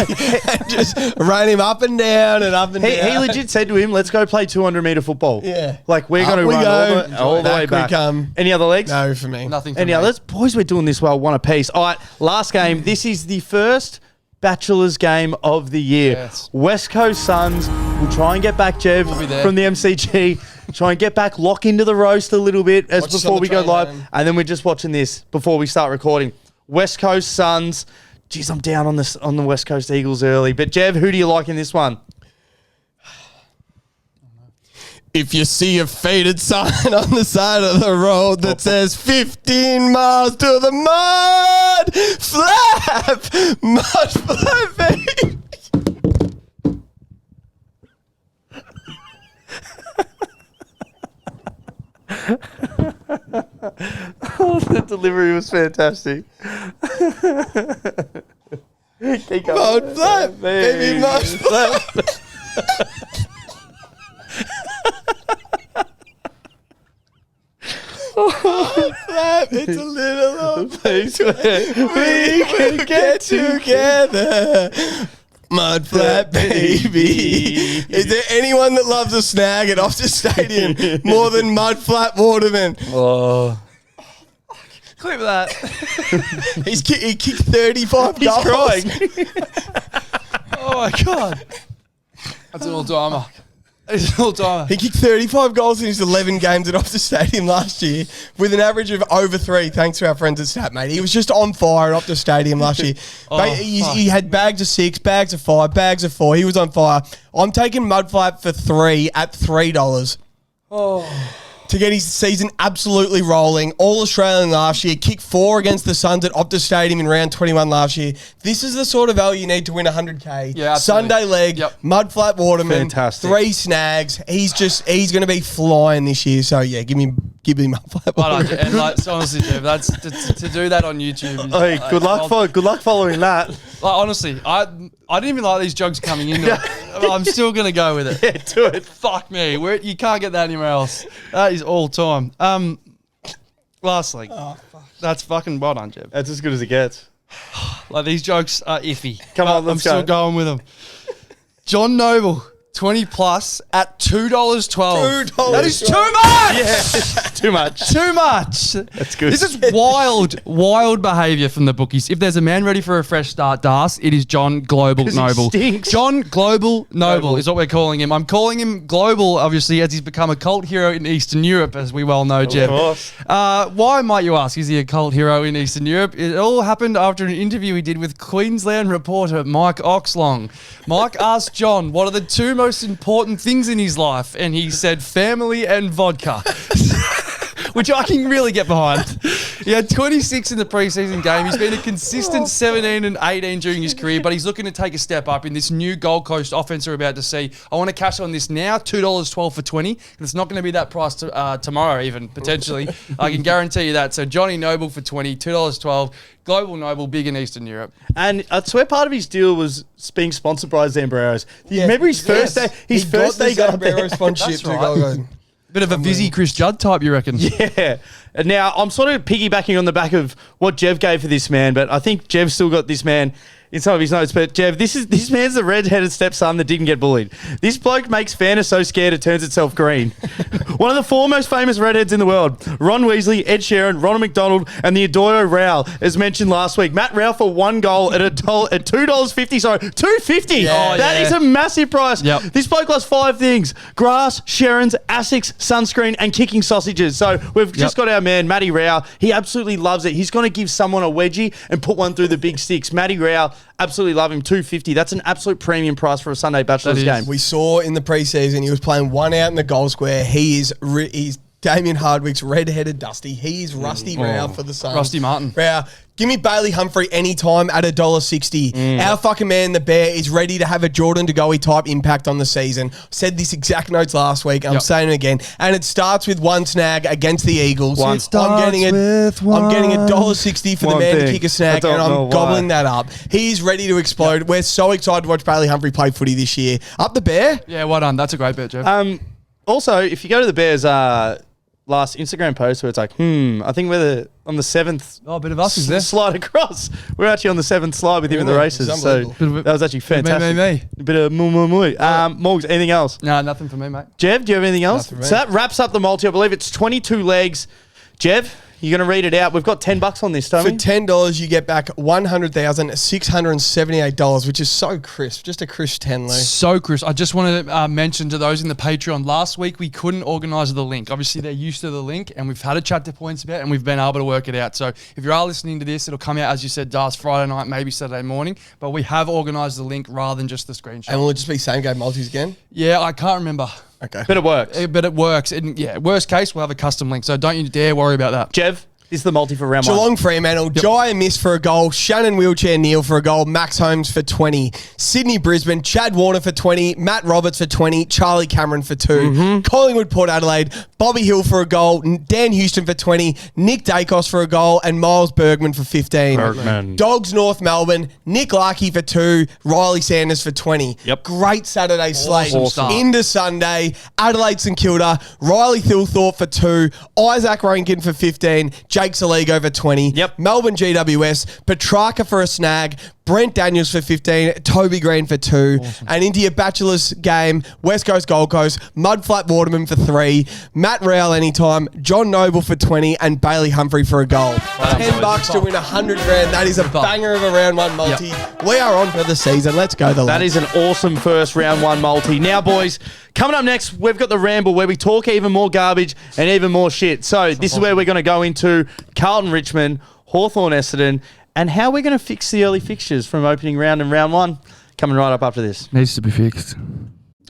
S2: and just ran him up and down and up and
S1: He
S2: down.
S1: legit said to him, "Let's go play 200-meter football."
S2: Yeah.
S1: like we're
S2: Up
S1: going to
S2: we
S1: run
S2: go.
S1: all the
S2: Back
S1: way
S2: we
S1: back.
S2: come.
S1: Any other legs?
S2: No, for me.
S3: Nothing for
S1: Any
S3: me.
S1: others? Boys, we're doing this well, one apiece. All right, last game. This is the first Bachelor's game of the year.
S3: Yes.
S1: West Coast Suns will try and get back, Jev,
S3: We'll be there.
S1: from the MCG. Try and get back, lock into the roast a little bit as
S2: Watch us
S1: before
S2: on the
S1: we go
S2: train
S1: live.
S2: home.
S1: And then we're just watching this before we start recording. West Coast Suns. Geez, I'm down on the West Coast Eagles early. But, Jev, who do you like in this one?
S2: If you see a faded sign on the side of the road that says 15 miles to the mud flap, baby.
S1: Oh, that delivery was fantastic. Keep going.
S2: Mud flap, baby, mud flap. Flap, it's a little old place where we can get together. Mud flat, baby. Is there anyone that loves a snag at Optus Stadium more than Mud Flat Waterman?
S1: Oh.
S3: Clip that.
S2: He kicked 35
S1: He's
S2: goals.
S1: crying.
S3: Oh my god. That's an all-timer. He's an all-timer.
S2: He kicked 35 goals in his 11 games at Optus Stadium last year with an average of over 3, thanks to our friends at StatMate. He was just on fire at Optus Stadium last year. He had bags of 6, bags of 5, bags of 4. He was on fire. I'm taking Mudflap for 3 at $3. To get his season absolutely rolling. All Australian last year. Kicked 4 against the Suns at Optus Stadium in round 21 last year. This is the sort of value you need to win 100K.
S3: Yeah, absolutely.
S2: Sunday leg, Mudflap Waterman,
S1: Fantastic.
S2: 3 snags. He's going to be flying this year. So yeah, give me Mudflap Waterman.
S3: And like, honestly, Jeff, that's to do that on YouTube. Is,
S1: Hey, good luck following that.
S3: Like, honestly, I didn't even like these jokes coming into it. I'm still gonna go with it.
S1: Yeah, do it.
S3: Fuck me, you can't get that anywhere else. That is all time. Lastly, that's fucking well done, Jeff.
S1: That's as good as it gets.
S3: Like, these jokes are iffy.
S1: Come on, let's
S3: I'm still going with them. John Noble, 20 plus at $2.12.
S2: $2.
S3: That is too much.
S1: Yeah, too much.
S3: Too much.
S1: That's good.
S3: This is wild behaviour from the bookies. If there's a man ready for a fresh start, Das, it is John Global
S1: 'Cause he
S3: Noble.
S1: stinks.
S3: John Global Noble is what we're calling him. I'm calling him Global, obviously, as he's become a cult hero in Eastern Europe, as we well know, Jeff.
S1: course.
S3: Why, might you ask, is he a cult hero in Eastern Europe? It all happened after an interview he did with Queensland reporter Mike Oxlong. Mike asked John, what are the 2 most important things in his life? And he said family and vodka. Which I can really get behind. He had 26 in the preseason game. He's been a consistent 17 and 18 during his career, but he's looking to take a step up in this new Gold Coast offense we're about to see. I want to cash on this now, $2.12 for 20. It's not going to be that price tomorrow even, potentially. I can guarantee you that. So Johnny Noble for 20, $2.12. Global Noble, big in Eastern Europe.
S1: And I swear part of his deal was being sponsored by Zambreros. Remember his first day? His first day got up there.
S2: sponsorship
S3: That's
S2: to
S3: right.
S2: Gold Coast.
S3: Bit of a busy Chris Judd type, you reckon?
S1: Yeah. And now I'm sort of piggybacking on the back of what Jev gave for this man, but I think Jev's still got this man in some of his notes. But Jev, this man's the red-headed stepson that didn't get bullied. This bloke makes fairness so scared it turns itself green. One of the 4 most famous redheads in the world, Ron Weasley, Ed Sheeran, Ronald McDonald, and the Adoyo Rao, as mentioned last week. Matt Rao for 1 goal at $2.50. Sorry, $2.50.
S2: Yeah.
S1: That is a massive price.
S3: Yep.
S1: This bloke lost 5 things: grass, Sherrans, Asics, sunscreen, and kicking sausages. So we've just got our man, Matty Rao. He absolutely loves it. He's going to give someone a wedgie and put one through the big sticks. Matty Rao, absolutely love him. $2.50. That's an absolute premium price for a Sunday Bachelor's game.
S2: We saw in the preseason he was playing 1 out in the goal square. He's Damien Hardwick's red-headed Dusty. He's Rusty Rao for the Suns.
S3: Rusty Martin.
S2: Rao. Give me Bailey Humphrey anytime at $1.60. Our fucking man, the Bear, is ready to have a Jordan De Goey type impact on the season. Said this exact notes last week. I'm saying it again. And it starts with 1 snag against the Eagles. I'm getting $1.60 for the man to kick a snag, and I'm gobbling that up. He's ready to explode. We're so excited to watch Bailey Humphrey play footy this year. Up the Bear.
S3: Yeah, well done. That's a great bet, Jeff.
S1: Also, if you go to the Bears' last Instagram post where it's like, I think we're on the 7th.
S3: Oh, a bit of us is there.
S1: Slide across. We're actually on the 7th slide with him in the races. So that was actually fantastic.
S3: Me.
S1: A bit of Morgs, anything else?
S3: No, nothing for me, mate.
S1: Jev, do you have anything else?
S2: Nothing for me.
S1: So that wraps up the multi. I believe it's 22 legs. Jev, you're going to read it out. We've got $10 on this, don't
S2: For
S1: we?
S2: $10, you get back $100,678, which is so crisp. Just a crisp 10, Lou.
S3: So, Chris, I just want to mention to those in the Patreon, last week we couldn't organise the link. Obviously, they're used to the link, and we've had a chat to points about it, and we've been able to work it out. So if you are listening to this, it'll come out, as you said, Das, Friday night, maybe Saturday morning, but we have organised the link rather than just the screenshot.
S2: And will it just be same game multis again?
S3: Yeah, I can't remember.
S2: Okay.
S1: But it works.
S3: But it works. And yeah, worst case, we'll have a custom link, so don't you dare worry about that.
S1: Jev, this is the multi for round 1.
S2: Geelong Fremantle, Jai Miss for a goal, Shannon Wheelchair Neal for a goal, Max Holmes for 20, Sydney Brisbane, Chad Warner for 20, Matt Roberts for 20, Charlie Cameron for 2, Collingwood Port Adelaide, Bobby Hill for a goal, Dan Houston for 20, Nick Dacos for a goal, and Miles Bergman for 15.
S1: Bergman.
S2: Dogs North Melbourne, Nick Larkey for 2, Riley Sanders for 20.
S1: Yep.
S2: Great Saturday slate.
S3: start.
S2: Into Sunday, Adelaide St Kilda, Riley Thilthorpe for 2, Isaac Rankin for 15, Jake Saligo for 20.
S1: Yep.
S2: Melbourne GWS, Petrarca for a snag, Brent Daniels for 15, Toby Green for 2. And into your Bachelor's game, West Coast Gold Coast, Mudflat Waterman for 3, Matt Rowell anytime, John Noble for 20, and Bailey Humphrey for a goal. $10 to win $100,000. That is a banger of a round 1 multi. We are on for the season. Let's go the
S1: That is an awesome first round 1 multi. Now, boys, Coming up next, we've got the Ramble where we talk even more garbage and even more shit. So this is where we're going to go into Carlton Richmond, Hawthorn Essendon, and how we're going to fix the early fixtures from opening round and round one. Coming right up after this.
S3: Needs to be fixed.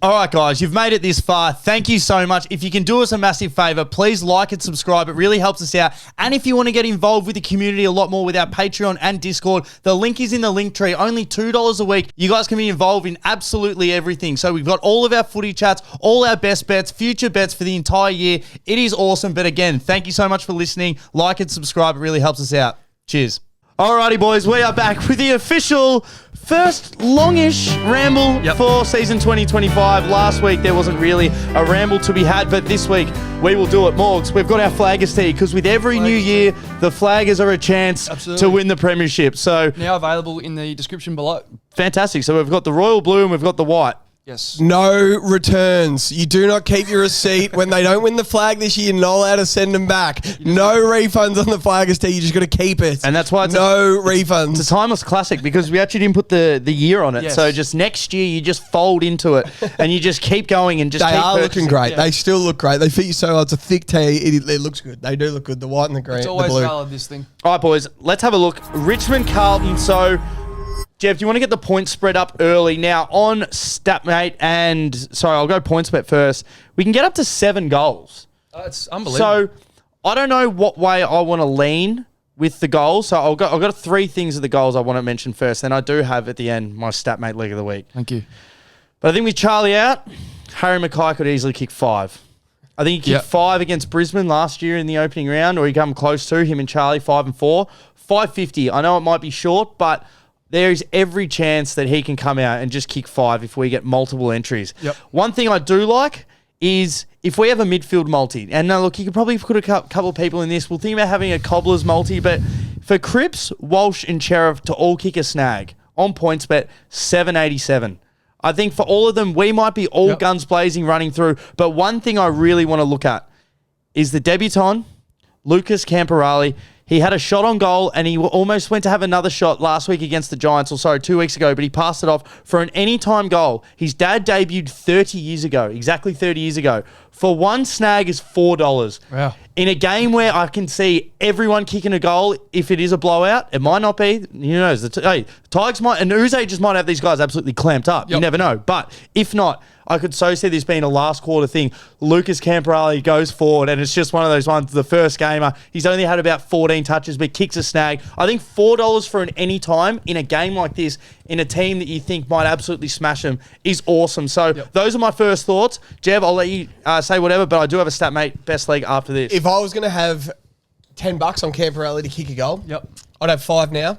S1: All right, guys, you've made it this far. Thank you so much. If you can do us a massive favour, please like and subscribe. It really helps us out. And if you want to get involved with the community a lot more with our Patreon and Discord, the link is in the link tree. Only $2 a week. You guys can be involved in absolutely everything. So we've got all of our footy chats, all our best bets, future bets for the entire year. It is awesome. But again, thank you so much for listening. Like and subscribe. It really helps us out. Cheers. Alrighty, boys, we are back with the official first longish ramble for season 2025. Last week, there wasn't really a ramble to be had, but this week, we will do it more. We've got our Flaggers tee, because with every new year, the Flaggers are a chance to win the premiership. So
S3: Now available in the description below.
S1: Fantastic. So we've got the royal blue and we've got the white.
S3: Yes.
S2: No returns. You do not keep your receipt. When they don't win the flag this year, you're not allowed to send them back. No refunds on the Flaggers tee. You just got to keep it.
S1: And that's why it's
S2: refunds.
S1: It's a timeless classic because we actually didn't put the year on it.
S3: Yes.
S1: So just next year, you just fold into it and you just keep going and just
S2: They
S1: keep
S2: are
S1: purchasing.
S2: looking great.
S3: Yeah.
S2: They still look great. They fit you so well. It's a thick tee. It looks good. They do look good. The white and the green.
S3: It's
S2: the
S3: always
S2: blue.
S3: valid, this thing.
S1: All right, boys, let's have a look. Richmond Carlton. So, Jeff, do you want to get the points spread up early? Now, on StatMate I'll go PointsBet first. We can get up to 7 goals.
S3: It's unbelievable.
S1: So, I don't know what way I want to lean with the goals. So, I've got 3 things of the goals I want to mention first. Then I do have at the end my StatMate League of the Week.
S3: Thank you.
S1: But I think with Charlie out, Harry Mackay could easily kick 5. I think he kicked 5 against Brisbane last year in the opening round, or he come close to him and Charlie, 5 and 4. 550. I know it might be short, but there is every chance that he can come out and just kick 5 if we get multiple entries.
S3: Yep.
S1: One thing I do like is if we have a midfield multi, and now look, you could probably put a couple of people in this. We'll think about having a Cobblers multi, but for Cripps, Walsh, and Sheriff to all kick a snag on PointsBet, 787. I think for all of them, we might be all guns blazing running through, but one thing I really want to look at is the debutant, Lucas Camporale. He had a shot on goal and he almost went to have another shot last week against the Giants, 2 weeks ago, but he passed it off for an anytime goal. His dad debuted 30 years ago, exactly 30 years ago. For one snag is $4.
S3: Wow.
S1: In a game where I can see everyone kicking a goal, if it is a blowout, it might not be. Who knows? Tigers might, and Uze just might have these guys absolutely clamped up. You never know. But if not, I could so see this being a last quarter thing. Lucas Camporale goes forward, and it's just one of those ones, the first gamer, he's only had about 14 touches, but kicks a snag. I think $4 for an any time in a game like this, in a team that you think might absolutely smash them, is awesome. So those are my first thoughts. Jeb, I'll let you say whatever, but I do have a StatMate best league after this.
S2: If I was going to have $10 on Camporale to kick a goal, I'd have 5 now,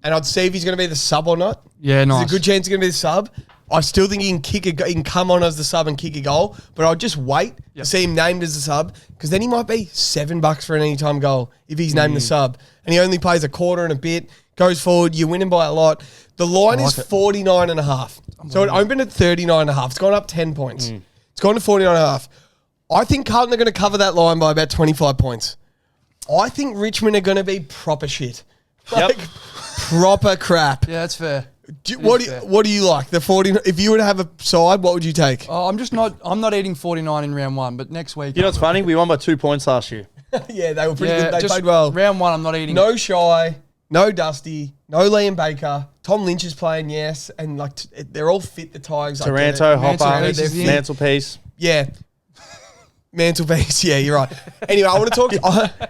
S2: and I'd see if he's going to be the sub or not.
S3: Yeah, nice.
S2: There's a good chance he's going to be the sub. I still think he can come on as the sub and kick a goal, but I'll just wait to see him named as the sub, because then he might be $7 for an anytime goal if he's named the sub, and he only plays a quarter and a bit, goes forward, you're winning by a lot. The line is 49.5, so it opened at 39.5. It's gone up 10 points. It's gone to 49.5. I think Carlton are going to cover that line by about 25 points. I think Richmond are going to be proper shit. Proper crap.
S3: Yeah, that's fair.
S2: What do you like? The 40. If you were to have a side, what would you take?
S3: Oh, I'm not eating 49 in round 1, but next week.
S1: You know what's funny? We won by 2 points last year.
S2: Yeah, they were pretty good. They played well.
S3: Round 1, I'm not eating.
S2: No Shy, no Dusty, no Liam Baker. Tom Lynch is playing, yes, and they're all fit. The Tigers.
S1: Taranto, Hopper,
S3: Mantelpiece.
S1: Mantelpiece.
S2: Yeah. Mantelpiece, yeah, you're right. Anyway, I want to talk.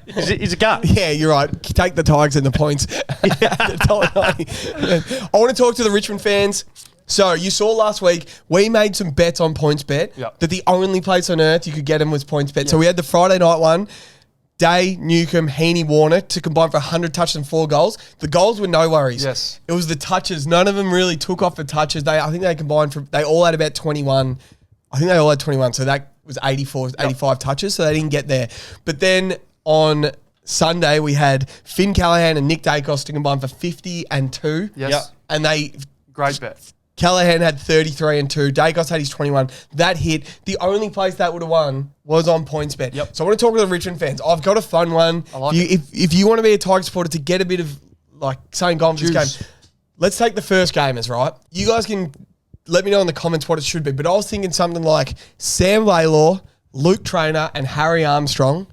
S1: He's a gut.
S2: Yeah, you're right. Take the Tigers and the points. I want to talk to the Richmond fans. So you saw last week, we made some bets on PointsBet that the only place on earth you could get them was PointsBet. So we had the Friday night one. Day, Newcomb, Heaney, Warner to combine for 100 touches and 4 goals. The goals were no worries.
S3: Yes.
S2: It was the touches. None of them really took off the touches. I think they combined they all had about 21. I think they all had 21. So that was 85 touches. So they didn't get there. But then on Sunday, we had Finn Callahan and Nick Dacos to combine for 50 and 2.
S3: Yes.
S2: And
S3: Great bet.
S2: Callahan had 33 and 2. Dacos had his 21. That hit. The only place that would have won was on PointsBet.
S3: Yep.
S2: So I want to talk to the Richmond fans. I've got a fun one.
S3: I like it.
S2: If you want to be a Tiger supporter to get a bit of saying goal in this game, let's take the first gamers, right? You guys can let me know in the comments what it should be. But I was thinking something like Sam Laylor, Luke Traynor, and Harry Armstrong,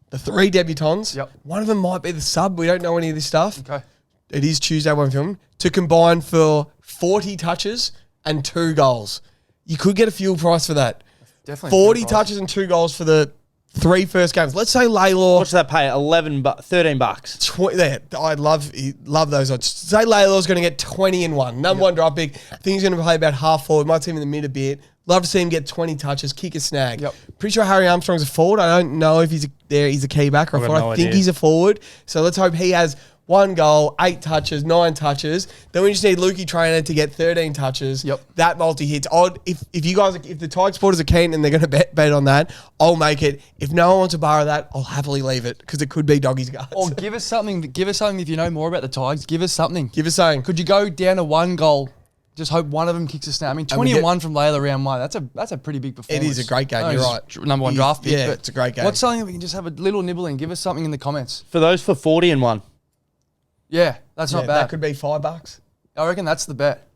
S2: the 3 debutants.
S3: Yep.
S2: One of them might be the sub. We don't know any of this stuff.
S3: Okay.
S2: It is Tuesday when we film. To combine for 40 touches and 2 goals. You could get a fuel price for that.
S3: Definitely.
S2: 40 touches and 2 goals for the 3 first games. Let's say Laylor.
S1: What's that pay? $13.
S2: There, I love those odds. Say Laylor's going to get 20 and 1. Number 1 draft pick. I think he's going to play about half forward. Might see him in the mid a bit. Love to see him get 20 touches, kick a snag.
S3: Yep.
S2: Pretty sure Harry Armstrong's a forward. I don't know if he's a key back or
S1: I've
S2: a
S1: got
S2: forward.
S1: no
S2: I think
S1: idea.
S2: he's a forward. So let's hope he has 1 goal, 8 touches, 9 touches. Then we just need Lukey Traynor to get 13 touches.
S3: Yep.
S2: That multi-hits. If the Tigers supporters are keen and they're going to bet on that, I'll make it. If no one wants to borrow that, I'll happily leave it because it could be doggies guards.
S3: Or give us something. Give us something if you know more about the Tigers. Give us something.
S2: Give us something.
S3: Could you go down to 1 goal? Just hope one of them kicks a snap. I mean, 20-1 from Layla round 1. That's a pretty big performance.
S2: It is a great game.
S3: I know
S2: You're
S3: he's
S2: right.
S3: Number 1 draft pick.
S2: Yeah,
S3: but
S2: it's a great game.
S3: What's something that we can just have a little nibble in? Give us something in the comments.
S1: For those for 40 and 1.
S3: Yeah, that's not bad.
S2: That could be $5.
S3: I reckon that's the bet.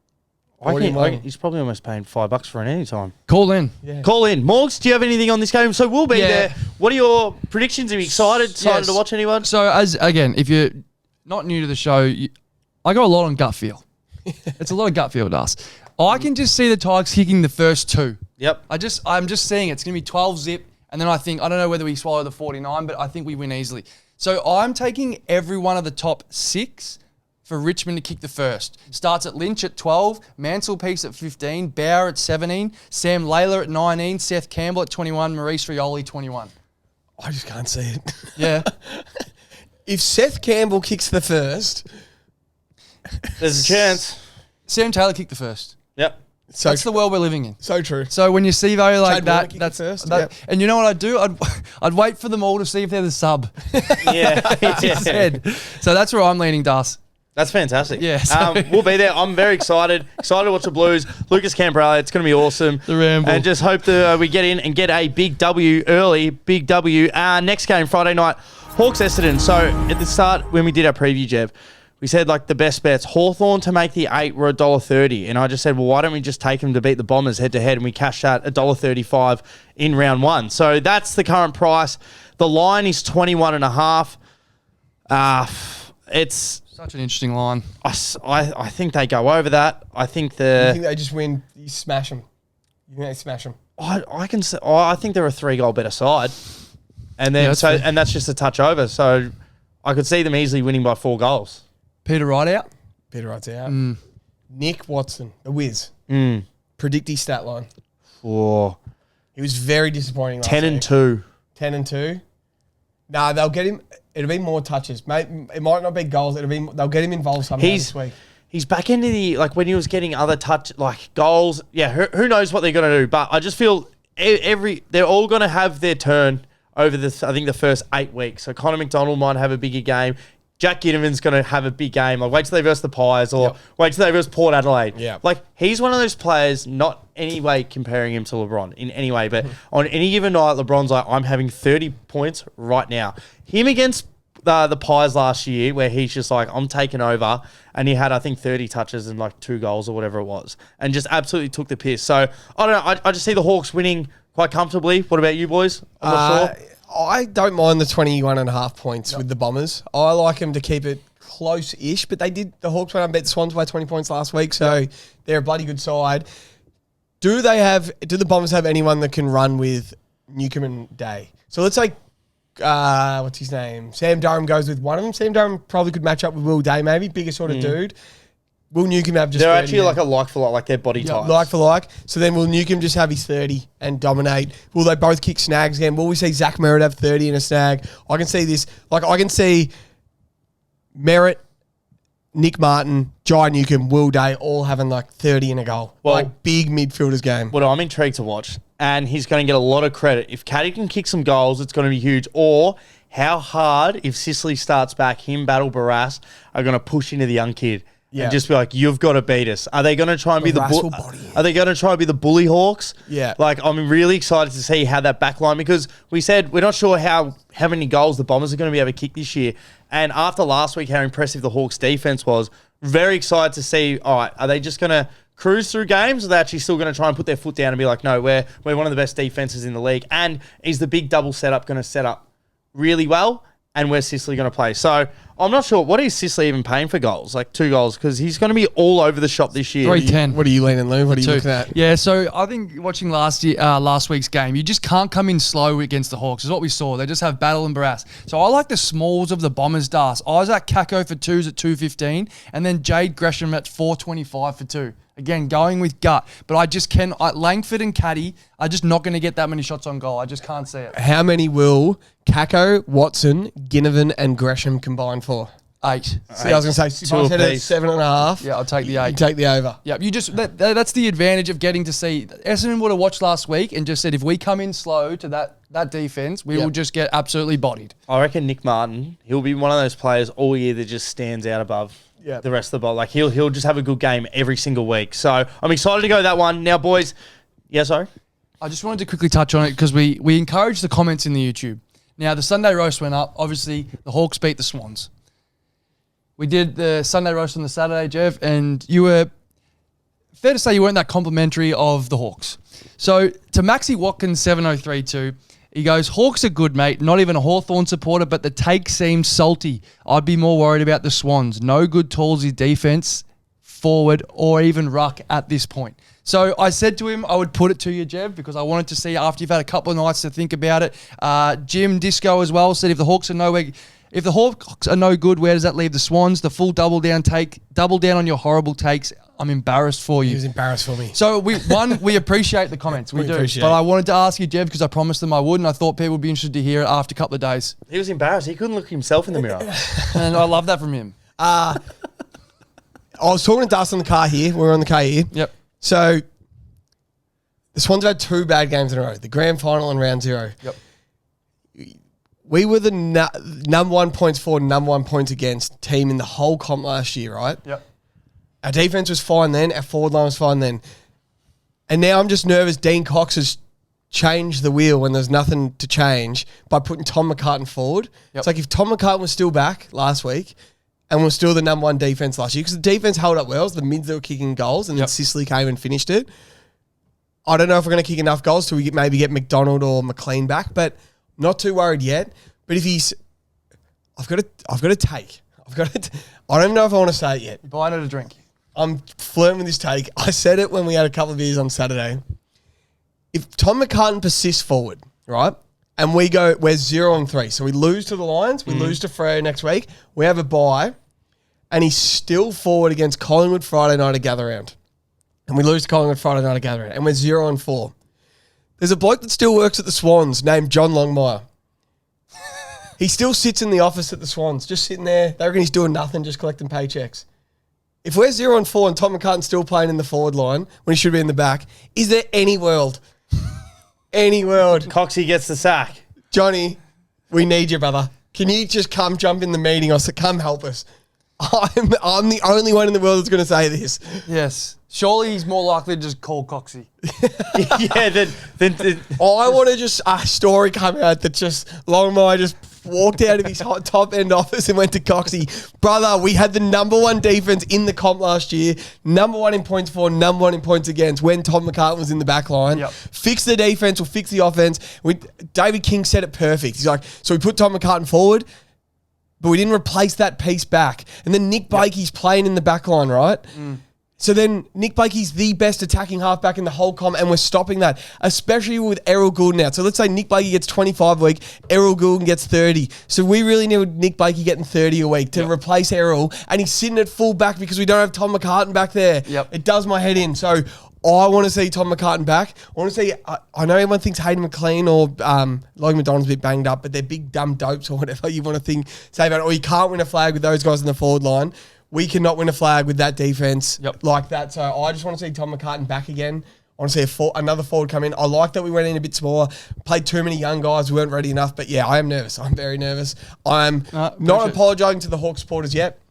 S1: He's probably almost paying $5 for an anytime.
S3: Call in.
S2: Yeah.
S1: Call in. Morgs, do you have anything on this game? So we'll be
S3: Yeah.
S1: there. What are your predictions? Are you excited
S3: Yes.
S1: to watch anyone?
S3: So, if you're not new to the show, I go a lot on gut feel. It's a lot of gut feel to us. I can just see the Tigers kicking the first 2.
S1: Yep.
S3: I'm just seeing it's going to be 12 zip, and then I don't know whether we swallow the 49, but I think we win easily. So I'm taking every one of the top 6 for Richmond to kick the first. Starts at Lynch at 12, Manselpiece at 15, Bauer at 17, Sam Layler at 19, Seth Campbell at 21, Maurice Rioli 21.
S2: I just can't see it.
S3: Yeah.
S2: If Seth Campbell kicks the first,
S1: There's a chance.
S3: Sam Taylor kicked the first.
S1: Yep.
S2: so
S3: That's the world we're living in.
S2: so true.
S3: So when you see value like
S2: Chad Warner
S3: that,
S2: kick
S3: that's
S2: first,
S3: that,
S2: yep.
S3: And you know what I'd do? I'd wait for them all to see if they're the sub.
S1: Yeah.
S3: Instead. So that's where I'm leaning, Das.
S1: That's fantastic.
S3: Yeah, so-
S1: We'll be there. I'm very excited. Excited to watch the Blues. Lucas Camperella, it's going to be awesome.
S3: The Ramble.
S1: And just hope that we get in and get a big W early. Big W. Next game, Friday night, Hawks Essendon. So at the start, when we did our preview, Jeb, we said like the best bets. Hawthorn to make the 8 were $1.30. And I just said, well, why don't we just take them to beat the Bombers head to head? And we cashed out $1.35 in round 1. So that's the current price. The line is 21.5. It's...
S3: Such an interesting line.
S1: I think they go over that. I think
S2: You think they just win? You smash them. You think they smash them?
S1: I can say, I think they're a 3-goal better side, and then
S3: Yeah, that's fair.
S1: and that's just a touch over. So I could see them easily winning by 4 goals.
S3: Peter Wright out.
S2: Peter Wright's out. Nick Watson, the Wiz. Predict his stat line.
S1: Oh,
S2: He was very disappointing last
S1: 10
S2: week.
S1: and 2.
S2: 10 and 2. Nah, they'll get him. It'll be more touches. It might not be goals. They'll get him involved somehow this week.
S1: He's back into the, like when he was getting other goals. Yeah, who knows what they're going to do. But I just feel they're all going to have their turn over I think the first 8 weeks. So Connor McDonald might have a bigger game. Jack Ginnivan's going to have a big game. Like, wait till they verse the Pies or wait till they verse Port Adelaide.
S2: Yeah.
S1: Like, he's one of those players, not any way comparing him to LeBron in any way, but on any given night, LeBron's like, I'm having 30 points right now. Him against the Pies last year, where he's just like, I'm taking over, and he had, I think, 30 touches and like 2 goals or whatever it was, and just absolutely took the piss. So, I don't know. I just see the Hawks winning quite comfortably. What about you boys? I'm not sure.
S2: I don't mind the 21.5 points with the Bombers. I like them to keep it close-ish, but the Hawks went and beat the Swans by 20 points last week, so they're a bloody good side. Do the Bombers have anyone that can run with Newcomb and Day? So let's say, what's his name? Sam Durham goes with one of them. Sam Durham probably could match up with Will Day, maybe. Bigger sort of dude. Will Newcomb have just
S1: They're
S2: 30
S1: actually
S2: then?
S1: like a like for like their body types.
S2: Like for like. So then will Newcomb just have his 30 and dominate? Will they both kick snags again? Will we see Zach Merritt have 30 and a snag? I can see this. Like, I can see Merritt, Nick Martin, Jai Newcomb, Will Day all having like 30 and a goal.
S1: Well,
S2: like big midfielders game.
S1: Well, I'm intrigued to watch. And he's going to get a lot of credit. If Caddy can kick some goals, it's going to be huge. Or how hard, if Sicily starts back, him, Battle, Barras, are going to push into the young kid.
S2: Yeah.
S1: And just be like, you've got to beat us. Are they going to try and be the
S2: Barras will body him.
S1: Are they going to try and be the bully Hawks?
S2: Yeah.
S1: Like, I'm really excited to see how that back line, because we said we're not sure how many goals the Bombers are going to be able to kick this year. And after last week, how impressive the Hawks defense was, very excited to see, all right, are they just going to cruise through games, or are they actually still going to try and put their foot down and be like, no, we're one of the best defenses in the league? And is the big double setup going to set up really well? And where's Sicily going to play? So I'm not sure. What is Sicily even paying for goals? Like 2 goals? Because he's going to be all over the shop this year.
S3: 310.
S2: What are you leaning, Lou? What are you looking at?
S3: Yeah, so I think watching last week's game, you just can't come in slow against the Hawks. Is what we saw. They just have battle and brass. So I like the smalls of the Bombers, Das. Isaac Kako for 2s at 215, and then Jade Gresham at 425 for 2. Again, going with gut. But I just Langford and Caddy are just not going to get that many shots on goal. I just can't see it.
S2: How many will Kako, Watson, Ginnivan, and Gresham combine for?
S3: 8.
S2: See, I was going to say, if I said it's 7.5.
S3: Yeah, I'll take the 8.
S2: You take the over.
S3: Yeah, that's the advantage of getting to see. Essendon would have watched last week and just said, if we come in slow to that defense, we will just get absolutely bodied.
S1: I reckon Nick Martin, he'll be one of those players all year that just stands out above the rest of the ball. Like he'll just have a good game every single week. So I'm excited to go that one. Now, boys, sorry?
S3: I just wanted to quickly touch on it because we encourage the comments in the YouTube. Now, the Sunday roast went up. Obviously, the Hawks beat the Swans. We did the Sunday roast on the Saturday, Jeff, and you were, fair to say, you weren't that complimentary of the Hawks. So, to Maxi Watkins 7032, he goes, Hawks are good, mate. Not even a Hawthorn supporter, but the take seems salty. I'd be more worried about the Swans. No good Tallsy defense, forward, or even ruck at this point. So I said to him, I would put it to you, Jev, because I wanted to see after you've had a couple of nights to think about it. Jim Disco as well said, if the Hawks are no good, where does that leave the Swans? The full double down on your horrible takes. I'm embarrassed for you.
S2: He was embarrassed for me.
S3: So we appreciate the comments. We do. But I wanted to ask you, Jev, because I promised them I would, and I thought people would be interested to hear it after a couple of days.
S1: He was embarrassed. He couldn't look himself in the mirror.
S3: And I love that from him.
S2: I was talking to Dust on the car here. We were on the car here.
S3: Yep.
S2: So the Swans have had 2 bad games in a row, the grand final and round 0.
S3: Yep.
S2: We were the number 1 points for, number 1 points against team in the whole comp last year, right?
S3: Yep.
S2: Our defense was fine then. Our forward line was fine then. And now I'm just nervous Dean Cox has changed the wheel when there's nothing to change by putting Tom McCartan forward.
S3: Yep.
S2: It's like if Tom McCartan was still back last week and was still the number 1 defense last year, because the defense held up well, it was the mids that were kicking goals, and then Sicily came and finished it. I don't know if we're going to kick enough goals till we maybe get McDonald or McLean back, but not too worried yet. But if he's, I've got to take. I don't know if I want to say it yet.
S3: You're buying it a drink.
S2: I'm flirting with this take. I said it when we had a couple of beers on Saturday. If Tom McCartan persists forward, right, and we're 0-3, so we lose to the Lions, we lose to Freo next week, we have a bye, and he's still forward against Collingwood Friday night at Gather Round, and we lose to Collingwood Friday night at Gather Round, and we're 0-4. There's a bloke that still works at the Swans named John Longmire. He still sits in the office at the Swans, just sitting there. They reckon he's doing nothing, just collecting paychecks. If we're 0-4 and Tom McCartan's still playing in the forward line when he should be in the back, is there any world? Any world?
S1: Coxie gets the sack.
S2: Johnny, we need you, brother. Can you just come jump in the meeting or come help us? I'm the only one in the world that's going to say this.
S3: Yes. Surely he's more likely to just call Coxie.
S1: Then
S2: I want to just a story come out that just Longmire just walked out of his top end office and went to Coxie. Brother, we had the number 1 defense in the comp last year, number 1 in points for, number 1 in points against when Tom McCartan was in the back line. Yep. Fix the defense or fix the offense. David King said it perfect. He's like, so we put Tom McCartan forward, but we didn't replace that piece back. And then Nick Bakey's playing in the back line, right? So then Nick Bakey's the best attacking halfback in the whole comp, and we're stopping that, especially with Errol Goulden out. So let's say Nick Bakey gets 25 a week, Errol Goulden gets 30. So we really need Nick Bakey getting 30 a week to replace Errol, and he's sitting at full back because we don't have Tom McCartan back there.
S3: Yep.
S2: It does my head in. So I want to see Tom McCartan back. I want to see, I know everyone thinks Hayden McLean or Logan McDonald's a bit banged up, but they're big dumb dopes or whatever you want to say about it. Or you can't win a flag with those guys in the forward line. We cannot win a flag with that defense like that. So I just want to see Tom McCartan back again. I want to see another forward come in. I like that we went in a bit smaller, played too many young guys, we weren't ready enough. But yeah, I am nervous. I'm very nervous. I'm not apologising to the Hawks supporters yet.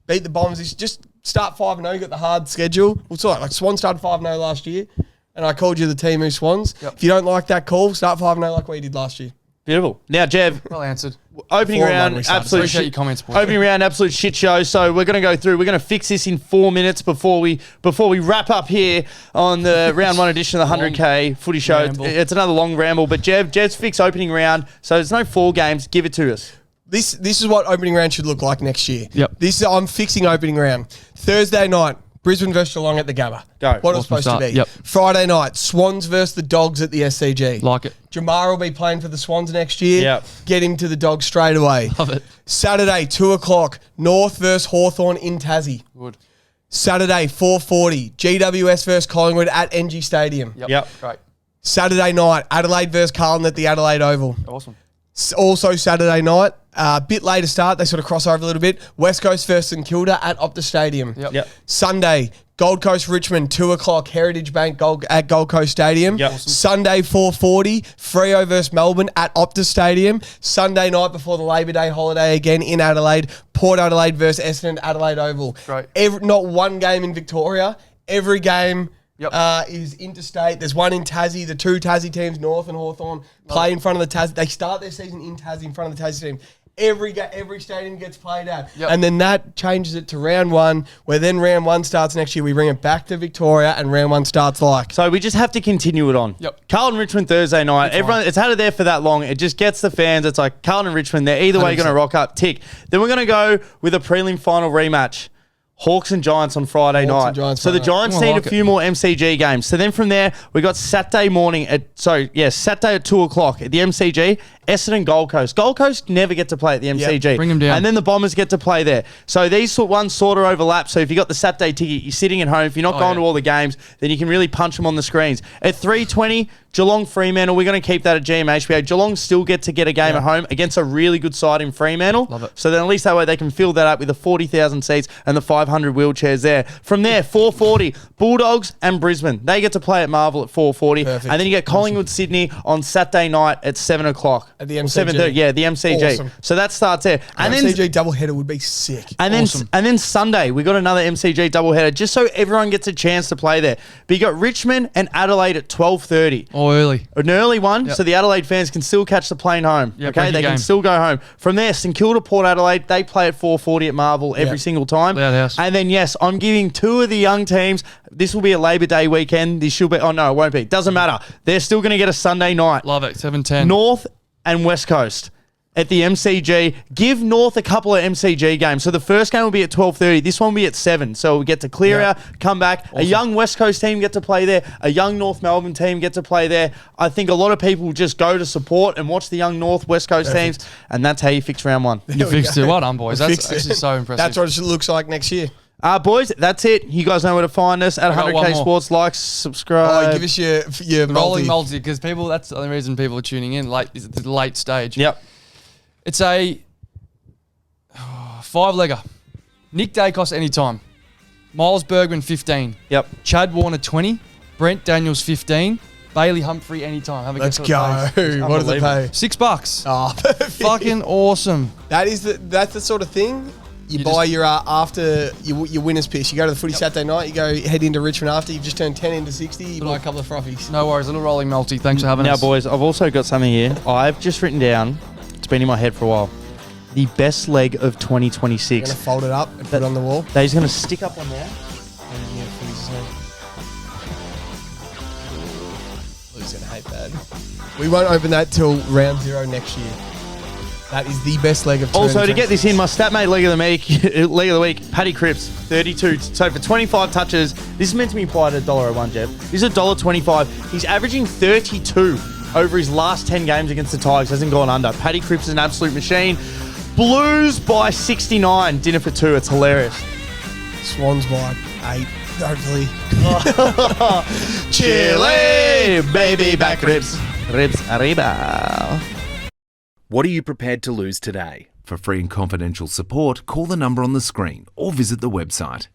S2: Beat the Bombers. Just start 5-0. You got the hard schedule. Well, sorry, like Swans started 5-0 last year, and I called you the team who Swans. If you don't like that call, start 5-0 like we did last year.
S1: Beautiful. Now, Jev,
S3: Well answered.
S1: opening
S2: 4-1
S1: round,
S2: we started.
S1: absolute
S3: Appreciate
S1: shit.
S3: your comments, boys.
S1: Opening round, absolute shit show. So we're going to go through. We're going to fix this in 4 minutes before we wrap up here on the round one edition of the 100K footy show.
S3: ramble.
S1: It's another long ramble, but Jev's fix opening round. So there's no 4 games. Give it to us.
S2: This is what opening round should look like next year.
S3: Yep.
S2: I'm fixing opening round. Thursday night, Brisbane versus Geelong at the Gabba.
S1: Go.
S2: What it was
S3: Awesome
S2: supposed to
S3: start.
S2: be.
S3: Yep.
S2: Friday night, Swans versus the Dogs at the SCG.
S3: Like it.
S2: Jamar will be playing for the Swans next year.
S1: Yep.
S2: Get him to the Dogs straight away.
S3: Love it.
S2: Saturday, 2 o'clock, North versus Hawthorn in Tassie.
S3: Good.
S2: Saturday, 4:40, GWS versus Collingwood at NG Stadium.
S1: Yep.
S3: Great.
S2: Saturday night, Adelaide versus Carlton at the Adelaide Oval.
S3: Awesome.
S2: Also Saturday night, a bit later start, they sort of cross over a little bit. West Coast versus St Kilda at Optus Stadium.
S1: Yep.
S2: Sunday, Gold Coast Richmond, 2 o'clock, Heritage Bank at Gold Coast Stadium.
S1: Yep. Awesome.
S2: Sunday, 4:40, Freo versus Melbourne at Optus Stadium. Sunday night before the Labor Day holiday again in Adelaide, Port Adelaide versus Essendon, Adelaide Oval.
S3: Great.
S2: Not one game in Victoria. Every game
S3: Yep.
S2: is interstate. There's one in Tassie. The 2 Tassie teams, North and Hawthorn, play in front of the Tassie. They start their season in Tassie in front of the Tassie team. Every stadium gets played at.
S3: Yep.
S2: And then that changes it to round 1, where then round 1 starts next year. We bring it back to Victoria, and round 1 starts like.
S1: So we just have to continue it on.
S3: Yep.
S1: Carlton Richmond Thursday night. Everyone, it's had it there for that long. It just gets the fans. It's like Carlton Richmond. They're either way
S2: 100%.
S1: going to rock up. Tick. Then we're going to go with a prelim final rematch. Hawks and Giants on Friday
S2: Hawks
S1: night.
S2: and Giants
S1: So the
S2: Friday night.
S1: Giants
S3: I
S1: need
S3: like
S1: a few more MCG games. So then from there, we got Saturday morning Saturday at 2 o'clock at the MCG. Essendon Gold Coast. Gold Coast never get to play at the MCG.
S3: Bring 'em down.
S1: And then the Bombers get to play there. So these ones sort of overlap. So if you got the Saturday ticket, you're sitting at home. If you're not going to all the games, then you can really punch them on the screens. At 3:20, Geelong Fremantle. We're going to keep that at GMHBA. Geelong still get to get a game at home against a really good side in Fremantle.
S3: Love it.
S1: So then at least that way they can fill that up with the 40,000 seats and the 500 wheelchairs there. From there, 4:40, Bulldogs and Brisbane. They get to play at Marvel at 4:40.
S2: Perfect.
S1: And then you get Collingwood Sydney on Saturday night at 7 o'clock.
S2: At the MCG.
S1: 7:30, yeah, the MCG.
S2: Awesome.
S1: So that starts there. And then
S2: MCG doubleheader would be sick.
S1: and then Sunday, we got another MCG doubleheader just so everyone gets a chance to play there. But you got Richmond and Adelaide at 12:30.
S3: Oh, early.
S1: An early one,
S3: Yep.
S1: so the Adelaide fans can still catch the plane home.
S3: Yeah,
S1: okay,
S3: break
S1: they
S3: your
S1: can
S3: game.
S1: still go home. From there, St Kilda, Port Adelaide, they play at 4:40 at Marvel every single time.
S3: Loud house.
S1: And then yes, I'm giving 2 of the young teams. This will be a Labor Day weekend. This should be. Oh no, it won't be. Doesn't matter. They're still going to get a Sunday night.
S3: Love it. 7:10.
S1: North and West Coast at the MCG. Give North a couple of MCG games. So the first game will be at 12:30. This one will be at 7. So we get to clear out, come back. A young West Coast team get to play there. A young North Melbourne team get to play there. I think a lot of people just go to support and watch the young North West Coast teams. And that's how you fix round 1.
S3: You fixed it. Well done, boys. That's
S2: Fixed it.
S3: actually so impressive.
S2: That's what it looks like next year.
S1: Boys, that's it. You guys know where to find us at
S3: I got
S1: 100K
S3: one more.
S1: Sports. Like, subscribe.
S2: Oh, give us your
S3: rolling
S2: multi.
S3: multi, because people, that's the only reason people are tuning in late, is the late stage.
S1: Yep.
S3: It's a 5-legger. Nick Dacos anytime. Miles Bergman 15.
S1: Yep.
S3: Chad Warner 20. Brent Daniels 15. Bailey Humphrey anytime. Have a
S2: Let's
S3: guess what it pays.
S2: go. What does it pay?
S3: $6.
S2: Oh, perfect.
S3: Fucking awesome.
S2: That's the sort of thing you buy your after your winner's piss. You go to the footy Saturday night. You go head into Richmond after you've just turned 10 into 60. You buy a couple of frothies.
S3: No worries. A little rolling multi. Thanks for having
S1: Now,
S3: us.
S1: boys, I've also got something here. I've just written down, it's been in my head for a while, the best leg of
S2: I'm
S1: 2026.
S2: gonna fold it up and put it on the wall.
S1: They're just going to stick up on there.
S2: Lou's gonna hate that. We won't open that till round 0 next year. That is the best leg of 2026.
S1: Also, to get this in, my Statmate leg of the week, Paddy Cripps, 32. So for 25 touches, this is meant to be implied at $1.01, Jeb. This is $1.25. He's averaging 32 over his last 10 games against the Tigers. Hasn't gone under. Paddy Cripps is an absolute machine. Blues by 69. Dinner for 2. It's hilarious.
S2: Swans by 8. Hopefully.
S1: Chile, baby back ribs. Ribs arriba.
S4: What are you prepared to lose today? For free and confidential support, call the number on the screen or visit the website.